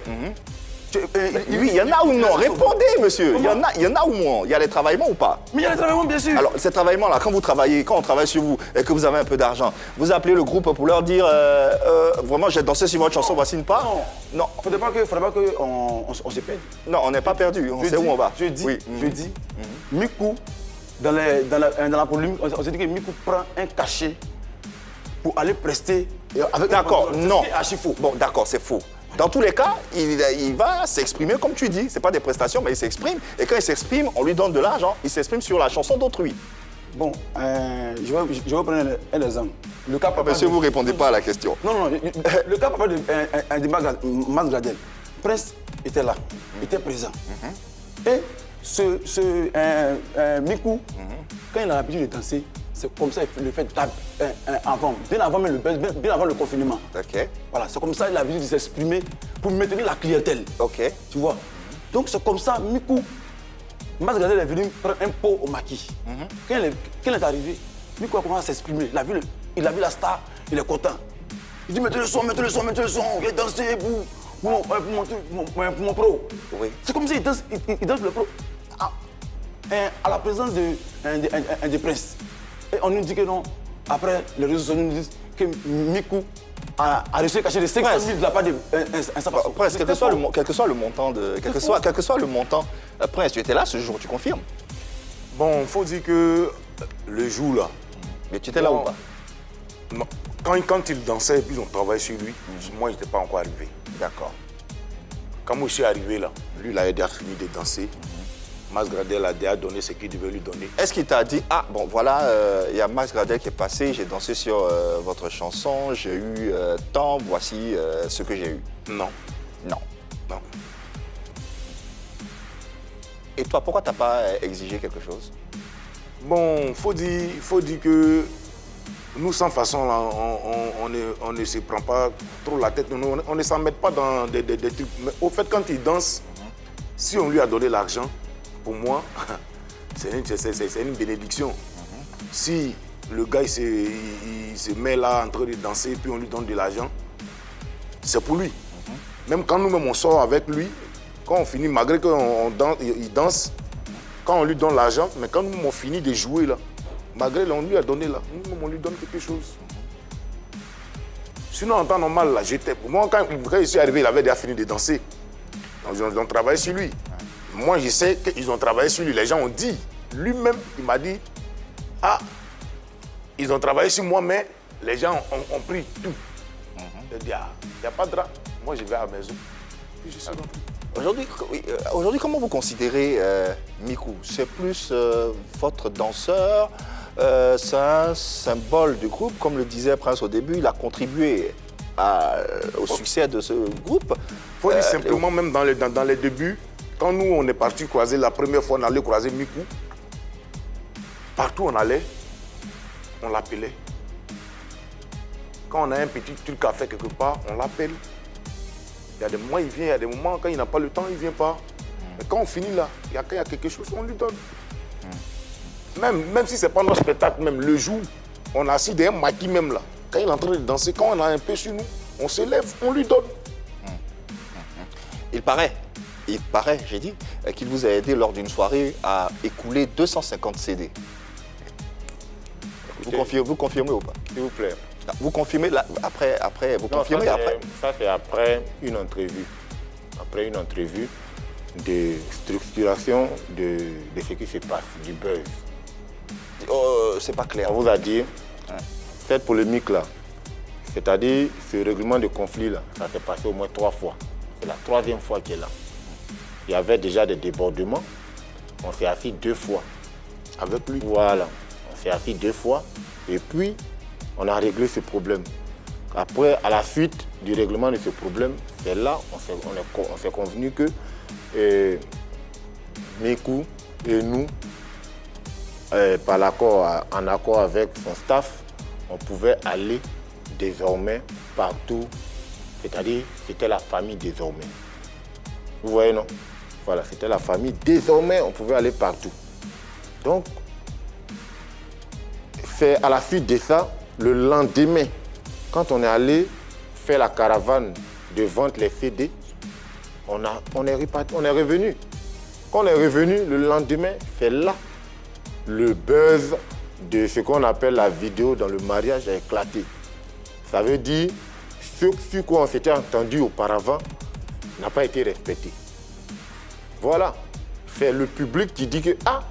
Oui, il y en a ou non? Répondez, monsieur. Il y en a ou non? Il y a les travaillements ou pas? Mais il y a les travaillements, bien sûr. Alors, ces travaillements-là, quand on travaille sur vous et que vous avez un peu d'argent, vous appelez le groupe pour leur dire vraiment, j'ai dansé sur votre chanson, voici une part? Non. Il ne faudrait pas qu'on se perde. Non, on n'est pas perdu, on sait où on va. Je dis, Mikou, dans la polémique, on s'est dit que Mikou prend un cachet pour aller prester. D'accord, non. C'est archi faux. Bon, d'accord, c'est faux. Dans tous les cas, il va s'exprimer comme tu dis. Ce n'est pas des prestations, mais il s'exprime. Et quand il s'exprime, on lui donne de l'argent. Il s'exprime sur la chanson d'autrui. Bon, je vais prendre un exemple. Monsieur, vous ne répondez pas à la question. Non. Le cas papa de Mas Gradel. Prince était là, était présent. Et Mikou, quand il a l'habitude de danser, c'est comme ça qu'il le fait bien avant même le buzz, bien avant le confinement. Ok. Voilà, c'est comme ça qu'il a l'habitude de s'exprimer pour maintenir la clientèle. Ok. Tu vois. Donc c'est comme ça, Mikou, Mas Gradel est venu prendre un pot au maquis. Quand il est arrivé, Mikou a commencé à s'exprimer. Il a vu la star, il est content. Il dit mettez le son, viens danser pour mon pro. Oui. C'est comme s'il danse le pro à la présence de Prince. Et on nous dit que non. Après, les réseaux sociaux nous disent que Mikou a reçu le cachet de 500 000 de la part de Sans Façon. Prince, quel que soit le montant, Prince, tu étais là ce jour, tu confirmes? Bon, il faut dire que le jour là... Mais tu étais là ou pas? Non. Quand il dansait et puis on travaillait sur lui, moi je n'étais pas encore arrivé. D'accord. Quand moi je suis arrivé là, lui il a aidé à finir de danser. Max Gradel a donné ce qu'il devait lui donner. Est-ce qu'il t'a dit, ah bon voilà, il y a Max Gradel qui est passé, j'ai dansé sur votre chanson, j'ai eu tant, voici ce que j'ai eu? Non. Non. Non. Et toi, pourquoi t'as pas exigé quelque chose? Bon, faut dire que nous, sans façon, là, on ne se prend pas trop la tête, on ne s'en met pas dans des trucs. Mais au fait, quand il danse, si on lui a donné l'argent, pour moi, c'est une bénédiction. Si le gars il se met là en train de danser et puis on lui donne de l'argent, c'est pour lui. Même quand nous-mêmes on sort avec lui, quand on finit, malgré qu'il danse, quand on lui donne l'argent, mais quand nous on finit de jouer là, malgré on lui a donné là, nous-mêmes on lui donne quelque chose. Sinon en temps normal là, j'étais. Moi quand je suis arrivé, il avait déjà fini de danser. Donc, ils ont travaillé sur lui. Moi je sais qu'ils ont travaillé sur lui. Les gens ont dit, lui-même, il m'a dit, ah, ils ont travaillé sur moi, mais les gens ont pris tout. Il a dit, ah, il n'y a pas de drap. Moi je vais à la maison. Puis je suis rentré. Aujourd'hui, comment vous considérez Miku? C'est plus votre danseur, c'est un symbole du groupe. Comme le disait Prince au début, il a contribué au succès de ce groupe. Il faut dire simplement, même dans les débuts, quand nous, on est parti croiser, la première fois, on allait croiser Miku, partout on allait, on l'appelait. Quand on a un petit truc à faire quelque part, on l'appelle. Il y a des moments, il vient, il y a des moments, quand il n'a pas le temps, il ne vient pas. Mais quand on finit là, il y a quelque chose, on lui donne. Même si ce n'est pas notre spectacle, même le jour, on a assis derrière un maquis même là. Quand il est en train de danser, quand on a un peu sur nous, on se lève, on lui donne. Il paraît, j'ai dit, qu'il vous a aidé lors d'une soirée à écouler 250 CD. Écoutez, vous confirmez ou pas? S'il vous plaît. Vous confirmez là, après, vous Non, confirmez après? Ça, c'est après une entrevue. Après une entrevue de structuration de ce qui se passe, du buzz. C'est pas clair. On vous a dit, cette polémique-là, c'est-à-dire ce règlement de conflit-là, ça s'est passé au moins 3 fois. C'est la 3e fois qu'il est là. Il y avait déjà des débordements. On s'est assis 2 fois. Avec lui. Voilà. On s'est assis 2 fois. Et puis, on a réglé ce problème. Après, à la suite du règlement de ce problème, c'est là on s'est convenu que Miku et nous, en accord avec son staff, on pouvait aller désormais partout. C'est-à-dire, c'était la famille désormais. Vous voyez, non? Voilà, c'était la famille. Désormais, on pouvait aller partout. Donc, c'est à la suite de ça, le lendemain, quand on est allé faire la caravane de vente les CD, on est revenu. Quand on est revenu, le lendemain, c'est là le buzz de ce qu'on appelle la vidéo dans le mariage a éclaté. Ça veut dire ce sur quoi on s'était entendu auparavant n'a pas été respecté. Voilà. C'est le public qui dit que, ah,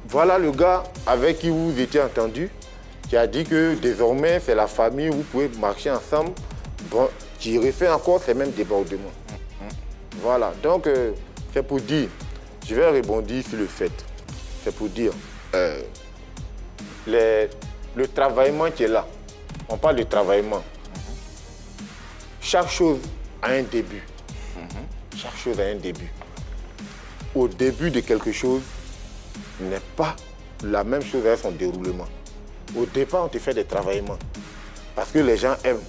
voilà le gars avec qui vous étiez entendu, qui a dit que désormais c'est la famille, vous pouvez marcher ensemble, bon, qui refait encore ces mêmes débordements. Voilà, donc c'est pour dire, je vais rebondir sur le fait, c'est pour dire, le travaillement qui est là, on parle de travaillement. Chaque chose a un début. Chaque chose a un début. Au début de quelque chose, n'est pas la même chose avec son déroulement. Au départ, on te fait des travaillements parce que les gens aiment.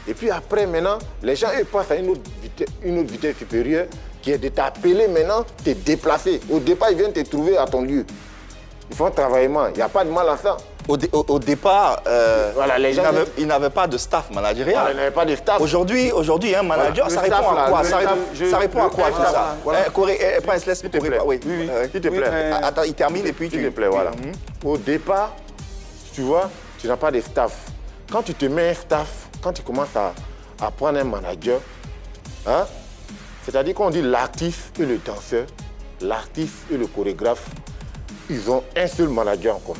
Et puis après, maintenant, les gens passent à une autre vitesse supérieure qui est de t'appeler maintenant, te déplacer. Au départ, ils viennent te trouver à ton lieu. Ils font un travaillement. Il n'y a pas de mal à ça. Au départ, voilà, les gens ils n'avaient pas de staff managérial. Voilà, ils n'avaient pas de staff. Aujourd'hui, un manager, voilà, ça répond à quoi? Ça répond à quoi tout ça? Voilà. Prince, laisse S'il te plaît. Oui, s'il te plaît. Attends, il termine et puis S'il te plaît, voilà. Au départ, tu vois, tu n'as pas de staff. Quand tu te mets un staff, quand tu commences à prendre un manager, hein, c'est-à-dire qu'on dit l'artiste et le danseur, l'artiste et le chorégraphe, ils ont un seul manager en commun.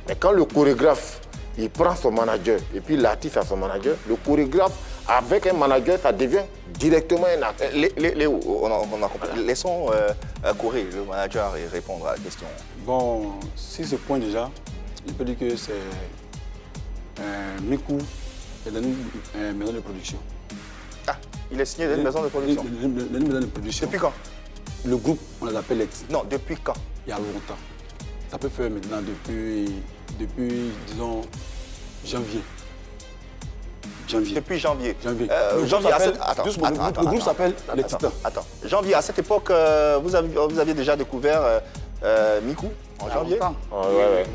Mais quand le chorégraphe, il prend son manager et puis l'artiste a son manager, le chorégraphe avec un manager, ça devient directement un artiste. Léo, on a compris. Laissons Corée, le manager, et répondre à la question. Bon, sur ce point déjà, je peux dire que c'est Miku est dans une maison de production. Ah, il est signé dans une maison de production. Dans une maison de production. Depuis quand? Le groupe, on les appelle les... Non, depuis quand? Il y a longtemps. Ça peut faire maintenant depuis disons, janvier. Depuis janvier. Le groupe s'appelle les Titans. Attends. Janvier, à cette époque, vous aviez déjà découvert Miku en janvier?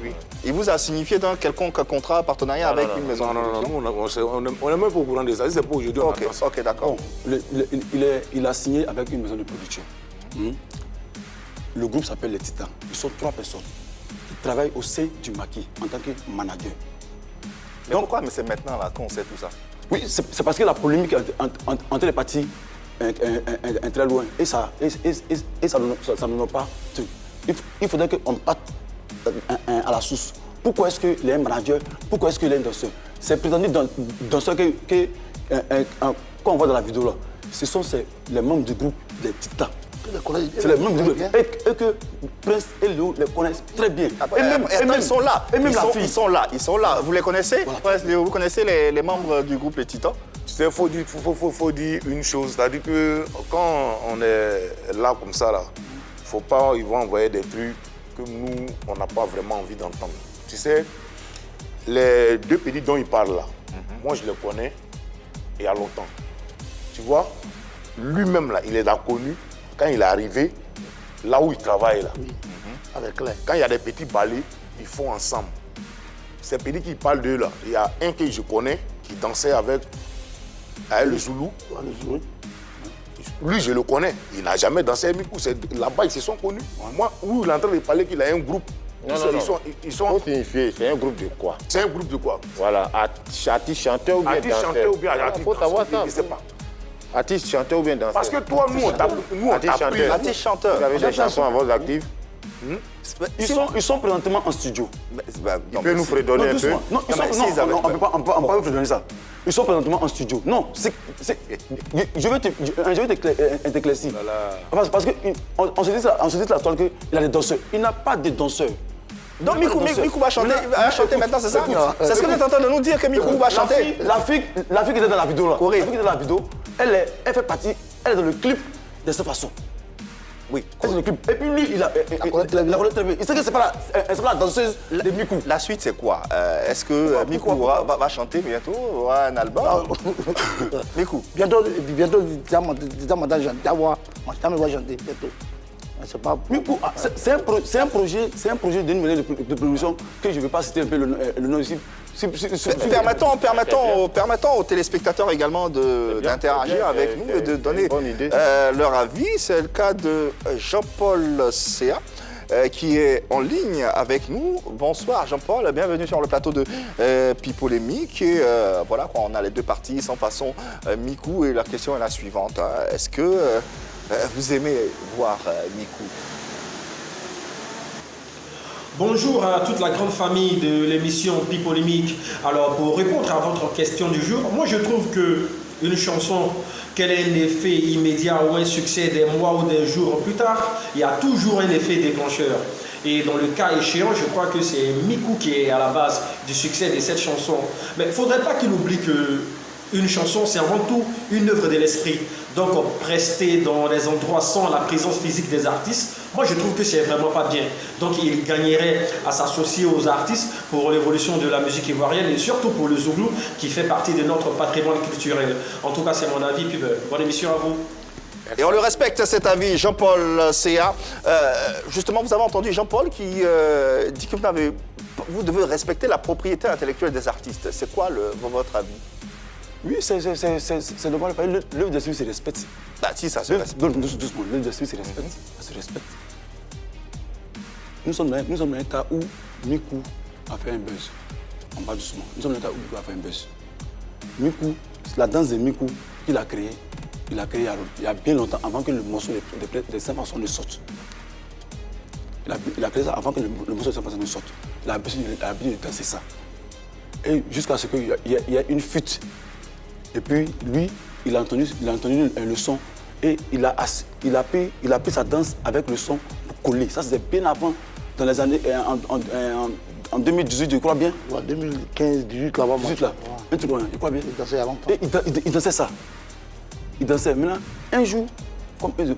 Oui. Il vous a signifié d'un quelconque contrat, partenariat avec une maison de production? Non, on n'est même pas au courant de ça. C'est pas aujourd'hui. Ok, d'accord. Bon, il a signé avec une maison de production. Le groupe s'appelle les Titans. Ils sont 3 personnes qui travaillent au sein du maquis en tant que manager. Mais pourquoi c'est maintenant là qu'on sait tout ça? Oui, c'est parce que la polémique entre les parties est très loin. Et ça ne nous pas. Il faudrait qu'on parte à la source. Pourquoi est-ce qu'il est un manager? Pourquoi est-ce qu'il est un danseur? C'est prétendu danseur quand on voit dans la vidéo là. Ce sont les membres du groupe des Titans. C'est les membres du groupe. Et que Prince et Léo les connaissent très bien. Et même ils sont là. Et même la fille. Ils sont là. Vous les connaissez? Prince Léo, vous connaissez les membres du groupe Les Titans? Il faut dire une chose. C'est-à-dire que quand on est là comme ça, là, faut pas, ils vont envoyer des trucs que nous, on n'a pas vraiment envie d'entendre. Tu sais, les 2 petits dont ils parlent là, moi je les connais il y a longtemps. Tu vois, lui-même là, il les a connus quand il est arrivé là où il travaille là. Oui. Avec Claire. Quand il y a des petits ballets, ils font ensemble. Ces petits qui parlent d'eux là, il y a un que je connais qui dansait avec le Zoulou. Lui, je le connais. Il n'a jamais dansé avec Miku. Là-bas, ils se sont connus. Moi, où il est en train de parler qu'il a un groupe. Ils sont... Faut signifier, c'est un groupe de quoi? C'est un groupe de quoi? Voilà, artiste, chanteur ou bien danseur? Artiste, chanteur ou bien danseur? Il faut savoir ça. Je ne sais pas. Artiste, chanteur ou bien danseur? Parce que toi, nous, on t'a pris. Artiste, chanteur. Vous avez des chansons à vos actifs? Ils sont présentement en studio. Il peut nous fredonner un peu? Non, on ne peut pas vous fredonner ça. Ils sont présentement en studio. Non, je vais t'éclaircir. Parce qu'on se dit la toile qu'il a des danseurs. Il n'a pas de danseurs. Donc Miku va chanter maintenant, c'est ça? C'est ce que vous êtes en train de nous dire, que Miku va chanter? La fille qui était dans la vidéo là, elle fait partie, elle est dans le clip de cette façon. Oui. Elle est dans le clip. Et puis lui, il a connaît très bien. Il sait que c'est pas la danseuse de Miku. La suite, c'est quoi? Est-ce que Miku va chanter bientôt? Aura un album? Miku. Bientôt, tu vas me voir chanter bientôt. Miku, c'est un projet d'une maison de production que je ne vais pas citer un peu le nom ici. Permettons aux téléspectateurs également d'interagir avec nous et de donner leur avis. C'est le cas de Jean-Paul Céa qui est en ligne avec nous. Bonsoir Jean-Paul, bienvenue sur le plateau de Pipolémique. Et voilà, on a les 2 parties sans façon Miku et la question est la suivante. Est-ce que vous aimez voir Miku? Bonjour à toute la grande famille de l'émission Pipolémique. Alors pour répondre à votre question du jour, moi je trouve que une chanson, quel est un effet immédiat ou un succès des mois ou des jours plus tard, il y a toujours un effet déclencheur. Et dans le cas échéant, je crois que c'est Miku qui est à la base du succès de cette chanson. Mais il ne faudrait pas qu'il oublie que une chanson, c'est avant tout une œuvre de l'esprit. Donc, rester dans les endroits sans la présence physique des artistes, moi, je trouve que c'est vraiment pas bien. Donc, il gagnerait à s'associer aux artistes pour l'évolution de la musique ivoirienne et surtout pour le Zouglou qui fait partie de notre patrimoine culturel. En tout cas, c'est mon avis. Puis, bonne émission à vous. Et on le respecte cet avis, Jean-Paul Céa. Justement, vous avez entendu Jean-Paul qui dit que vous devez respecter la propriété intellectuelle des artistes. C'est quoi votre avis? Oui, c'est normal. L'œuvre d'esprit se respecte. Bah si, ça se respecte. Doucement, l'œuvre d'esprit se respecte. Ça se respecte. Nous sommes dans un cas où Miku a fait un buzz. On va doucement. Nous sommes dans un cas où Miku a fait un buzz. Miku, la danse de Miku qu'il a créée, il y a bien longtemps, avant que le morceau de 5 façons ne sorte. Il a créé ça avant que le morceau de 5 façons ne sorte. Il a besoin de danser ça. Et jusqu'à ce qu'il y ait une fuite Et puis, lui, il a entendu le son et il a pris sa danse avec le son pour coller. Ça, c'était bien avant, dans les années, en 2018, je crois bien. Ouais, 2015, 18 là-bas. 18 là, un truc, je crois bien. Il dansait il y a longtemps. Et il dansait ça. Il dansait. Maintenant, un jour, ils ont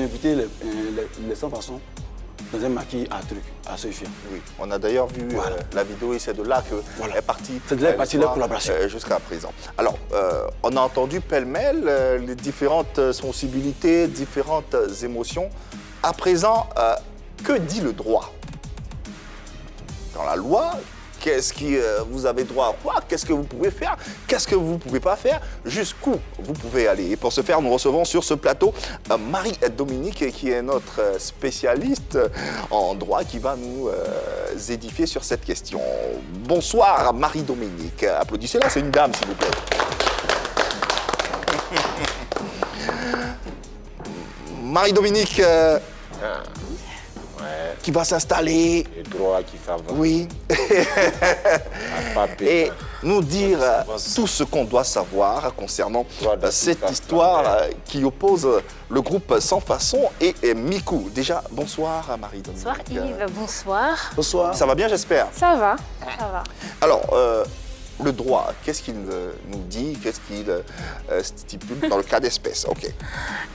invité les 100 façons dans un maquis à Sophia. Oui, on a d'ailleurs vu la vidéo et c'est de là qu'elle est partie. C'est de là partie leur collaboration. Jusqu'à présent. Alors, on a entendu pêle-mêle les différentes sensibilités, différentes émotions. À présent, que dit le droit? Dans la loi, qu'est-ce que vous avez droit à quoi? Qu'est-ce que vous pouvez faire? Qu'est-ce que vous ne pouvez pas faire? Jusqu'où vous pouvez aller? Et pour ce faire, nous recevons sur ce plateau Marie-Dominique, qui est notre spécialiste en droit, qui va nous édifier sur cette question. Bonsoir Marie-Dominique. Applaudissez-la, c'est une dame, s'il vous plaît. Marie-Dominique, qui va s'installer. Les droits qui savent. Oui. Et nous dire tout ce qu'on doit savoir concernant cette histoire qui oppose le groupe Sans Façon et Miku. Déjà, bonsoir Marie-Dominique. Bonsoir Yves, bonsoir. Bonsoir. Ça va bien, j'espère? Ça va, ça va. Alors, le droit, qu'est-ce qu'il nous dit? Qu'est-ce qu'il stipule dans le cas d'espèce? Ok.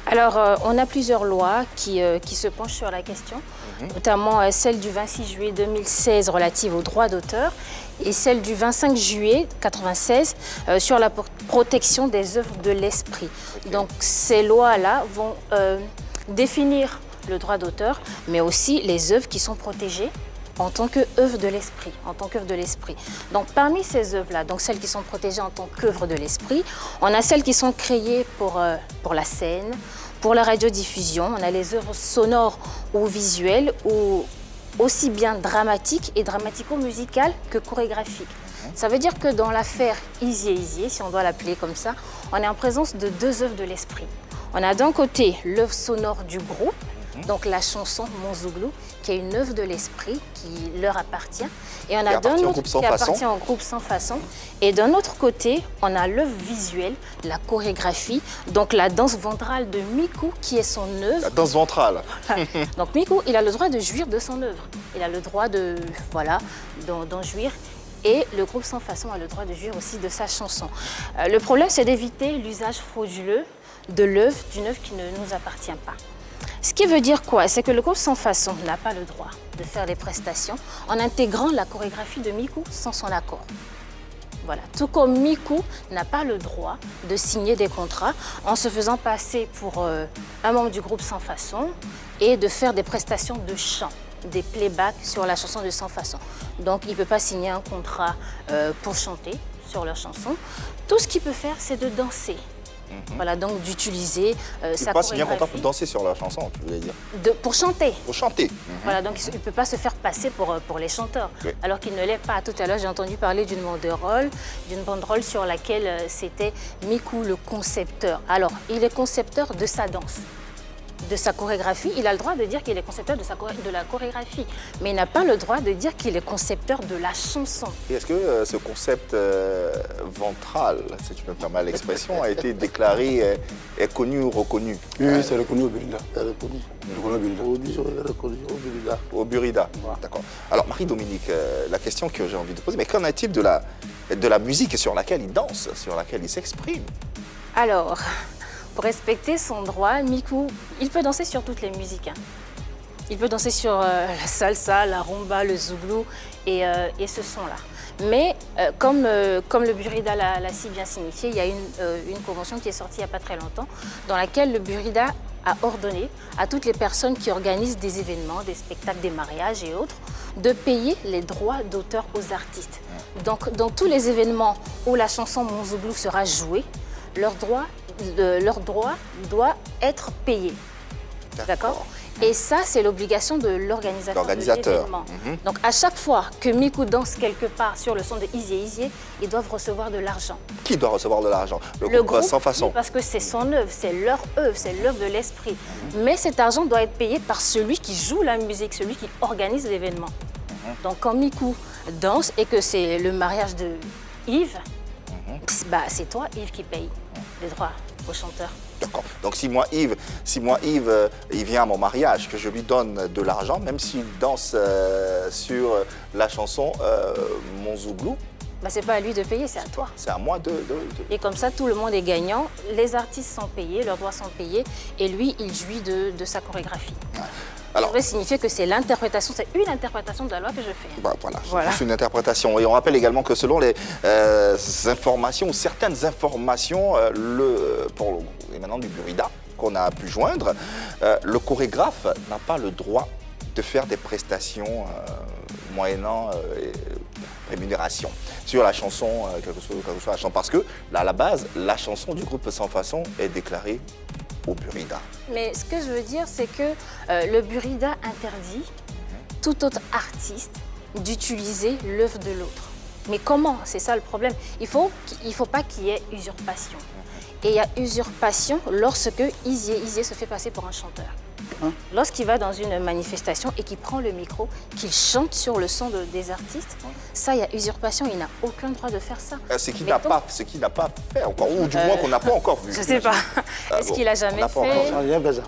Alors, on a plusieurs lois qui se penchent sur la question, notamment celle du 26 juillet 2016 relative aux droits d'auteur et celle du 25 juillet 1996 sur la protection des œuvres de l'esprit. Okay. Donc, ces lois-là vont définir le droit d'auteur, mais aussi les œuvres qui sont protégées en tant qu'œuvre de l'esprit, Donc parmi ces œuvres-là, donc celles qui sont protégées en tant qu'œuvre de l'esprit, on a celles qui sont créées pour la scène, pour la radiodiffusion, on a les œuvres sonores ou visuelles, ou aussi bien dramatiques et dramatico-musicales que chorégraphiques. Ça veut dire que dans l'affaire Izier, si on doit l'appeler comme ça, on est en présence de deux œuvres de l'esprit. On a d'un côté l'œuvre sonore du groupe, donc la chanson Mon Zouglou, qui est une œuvre de l'esprit qui leur appartient. Et on a d'un autre qui appartient au groupe Sans Façon. Et d'un autre côté, on a l'œuvre visuelle, la chorégraphie, donc la danse ventrale de Miku, qui est son œuvre. La danse ventrale. Donc Miku, il a le droit de jouir de son œuvre. Il a le droit de, d'en jouir. Et le groupe Sans Façon a le droit de jouir aussi de sa chanson. Le problème, c'est d'éviter l'usage frauduleux de l'œuvre, d'une œuvre qui ne nous appartient pas. Ce qui veut dire quoi? C'est que le groupe Sans Façon n'a pas le droit de faire des prestations en intégrant la chorégraphie de Miku sans son accord. Voilà. Tout comme Miku n'a pas le droit de signer des contrats en se faisant passer pour un membre du groupe Sans Façon et de faire des prestations de chant, des playbacks sur la chanson de Sans Façon. Donc il ne peut pas signer un contrat pour chanter sur leur chanson. Tout ce qu'il peut faire, c'est de danser. Voilà, donc d'utiliser sa chorégraphie. Pas signer un contrat pour danser sur la chanson, tu voulais dire? Pour chanter. Pour chanter. Voilà, donc il ne peut pas se faire passer pour les chanteurs, alors qu'il ne l'est pas. Tout à l'heure, j'ai entendu parler d'une banderole sur laquelle c'était Miku le concepteur. Alors, il est concepteur de sa danse, de sa chorégraphie. Il a le droit de dire qu'il est concepteur de la chorégraphie, mais il n'a pas le droit de dire qu'il est concepteur de la chanson. Et est-ce que ce concept ventral, si tu me permets l'expression, a été déclaré, est connu ou reconnu? Oui, c'est reconnu au Burida. Au Burida, d'accord. Alors Marie-Dominique, la question que j'ai envie de poser, mais qu'en est-il de la musique sur laquelle il danse, sur laquelle il s'exprime? Alors, pour respecter son droit, Miku, il peut danser sur toutes les musiques. Il peut danser sur la salsa, la rumba, le zouglou et ce son-là. Mais comme le Burida l'a si bien signifié, il y a une convention qui est sortie il n'y a pas très longtemps, dans laquelle le Burida a ordonné à toutes les personnes qui organisent des événements, des spectacles, des mariages et autres, de payer les droits d'auteur aux artistes. Donc, dans tous les événements où la chanson Mon Zouglou sera jouée, leur droit doit être payé. D'accord? Et ça, c'est l'obligation de l'organisateur de l'événement. Donc, à chaque fois que Miku danse quelque part sur le son de Izier, ils doivent recevoir de l'argent. Qui doit recevoir de l'argent? Le groupe Sans Façon. Parce que c'est son œuvre, c'est leur œuvre, c'est l'œuvre de l'esprit. Mais cet argent doit être payé par celui qui joue la musique, celui qui organise l'événement. Donc, quand Miku danse et que c'est le mariage Yves, bah, c'est toi, Yves, qui paye les droits au chanteur. D'accord. Donc si moi, Yves, il vient à mon mariage, que je lui donne de l'argent, même s'il danse sur la chanson Mon Zouglou, Bah, c'est pas à lui de payer, c'est à toi. c'est à moi de... Et comme ça, tout le monde est gagnant. Les artistes sont payés, leurs droits sont payés, et lui, il jouit de sa chorégraphie. Alors, ça devrait signifier que c'est l'interprétation, c'est une interprétation de la loi que je fais. bah, voilà. C'est une interprétation. Et on rappelle également que selon les informations, certaines informations, et maintenant du Burida, qu'on a pu joindre, le chorégraphe n'a pas le droit de faire des prestations moyennant rémunération sur la chanson, quelle que soit la chanson. Parce que, là, à la base, la chanson du groupe Sans Façon est déclarée au Burida. Mais ce que je veux dire, c'est que le Burida interdit tout autre artiste d'utiliser l'œuvre de l'autre. Mais comment? C'est ça le problème. Il faut pas qu'il y ait usurpation. Et il y a usurpation lorsque Izier se fait passer pour un chanteur. Lorsqu'il va dans une manifestation et qu'il prend le micro, qu'il chante sur le son des artistes, ça, il y a usurpation, il n'a aucun droit de faire ça. Ce qu'il n'a pas fait encore, ou du moins qu'on n'a pas encore vu. Je ne sais pas. Est-ce qu'il a jamais fait?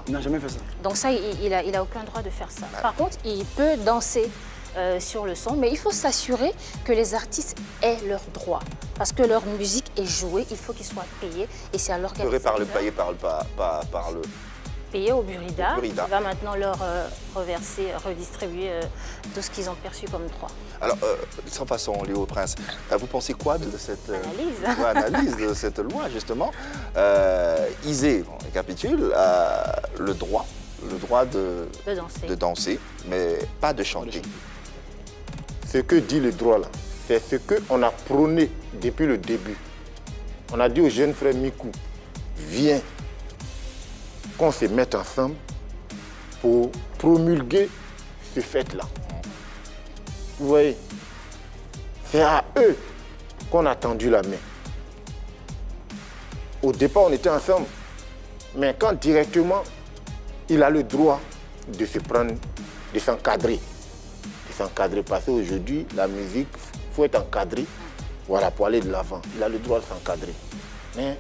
Il n'a jamais fait ça. Donc ça, il a aucun droit de faire ça. Par contre, il peut danser sur le son, mais il faut s'assurer que les artistes aient leurs droits. Parce que leur musique est jouée, il faut qu'ils soient payés, et c'est à l'organisateur. Payé au Burida. Il va maintenant leur reverser, redistribuer tout ce qu'ils ont perçu comme droit. Alors, Sans Façon, Léo Prince, vous pensez quoi de cette analyse de cette loi, justement? Izier, on récapitule, le droit de danser, mais pas de chanter. Ce que dit le droit, là, c'est ce qu'on a prôné depuis le début. On a dit au jeune frère Mikou, viens, qu'on se mette ensemble pour promulguer ce fait-là. Vous voyez, c'est à eux qu'on a tendu la main. Au départ, on était ensemble, mais quand directement, il a le droit de se prendre, de s'encadrer. Parce qu'aujourd'hui, la musique, il faut être encadré, voilà, pour aller de l'avant. Il a le droit de s'encadrer. Mais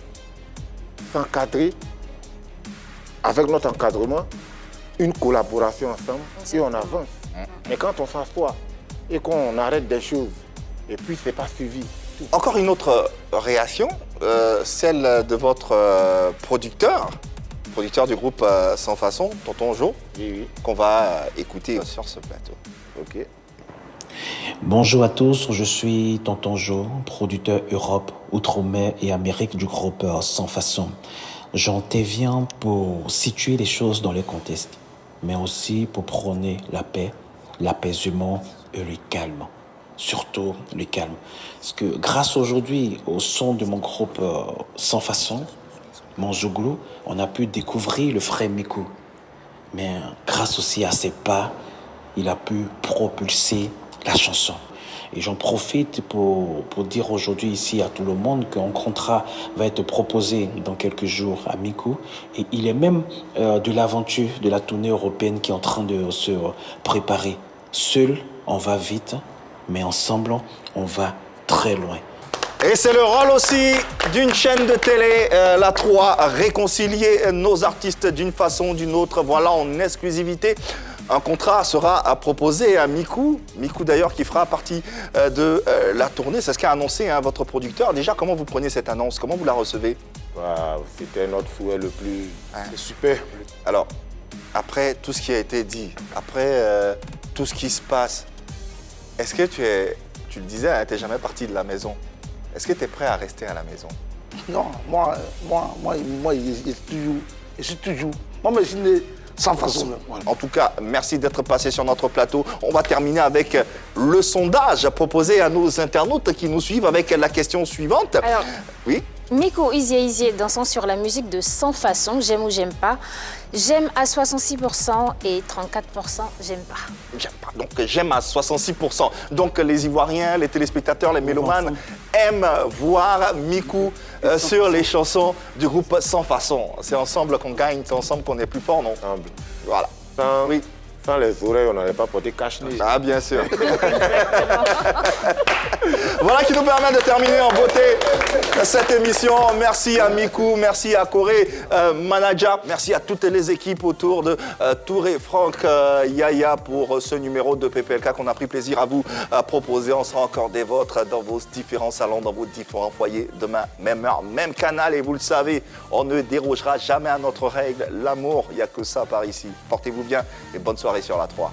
s'encadrer, avec notre encadrement, une collaboration ensemble, et on avance. Mais quand on s'assoit et qu'on arrête des choses, et puis c'est pas suivi. Encore une autre réaction, celle de votre producteur du groupe Sans Façon, Tonton Jo, qu'on va écouter sur ce plateau. Ok. Bonjour à tous, je suis Tonton Jo, producteur Europe, Outre-mer et Amérique du groupe Sans Façon. J'interviens pour situer les choses dans le contexte, mais aussi pour prôner la paix, l'apaisement et le calme. Surtout le calme. Parce que grâce aujourd'hui au son de mon groupe Sans Façon, Mon Zouglou, on a pu découvrir le frère Mikou. Mais grâce aussi à ses pas, il a pu propulser la chanson. Et j'en profite pour dire aujourd'hui ici à tout le monde qu'un contrat va être proposé dans quelques jours à Mikou. Et il est même de l'aventure de la tournée européenne qui est en train de se préparer. Seul, on va vite, mais ensemble, on va très loin. Et c'est le rôle aussi d'une chaîne de télé, la 3, réconcilier nos artistes d'une façon ou d'une autre. Voilà, en exclusivité. Un contrat sera proposé à Mikou. Mikou d'ailleurs qui fera partie de la tournée. C'est ce qu'a annoncé votre producteur. Déjà, comment vous prenez cette annonce? Comment vous la recevez? C'était notre souhait le plus... C'est super. Alors, après tout ce qui a été dit, après tout ce qui se passe, est-ce que tu le disais, tu n'es jamais parti de la maison. Est-ce que tu es prêt à rester à la maison? Non, moi, je suis toujours. Moi, je suis né sans façon. Voilà. En tout cas, merci d'être passé sur notre plateau. On va terminer avec le sondage proposé à nos internautes qui nous suivent avec la question suivante. Alors, oui. Mikou Izier dansant sur la musique de Sans Façon, j'aime ou j'aime pas. J'aime à 66% et 34% j'aime pas. J'aime pas. Donc j'aime à 66%. Donc les Ivoiriens, les téléspectateurs, les mélomanes aiment voir Mikou sur les chansons du groupe Sans Façon. C'est ensemble qu'on gagne, c'est ensemble qu'on est plus fort, non? Ensemble. Voilà. Sans Sans les oreilles, on n'allait pas porter cache-nez. Ah, bien sûr. Voilà qui nous permet de terminer en beauté cette émission. Merci à Mikou, merci à Corée Manager, merci à toutes les équipes autour de Touré, Franck, Yaya pour ce numéro de PPLK qu'on a pris plaisir à vous proposer. On sera encore des vôtres dans vos différents salons, dans vos différents foyers. Demain, même heure, même canal. Et vous le savez, on ne dérogera jamais à notre règle. L'amour, il n'y a que ça par ici. Portez-vous bien et bonne soirée sur la 3.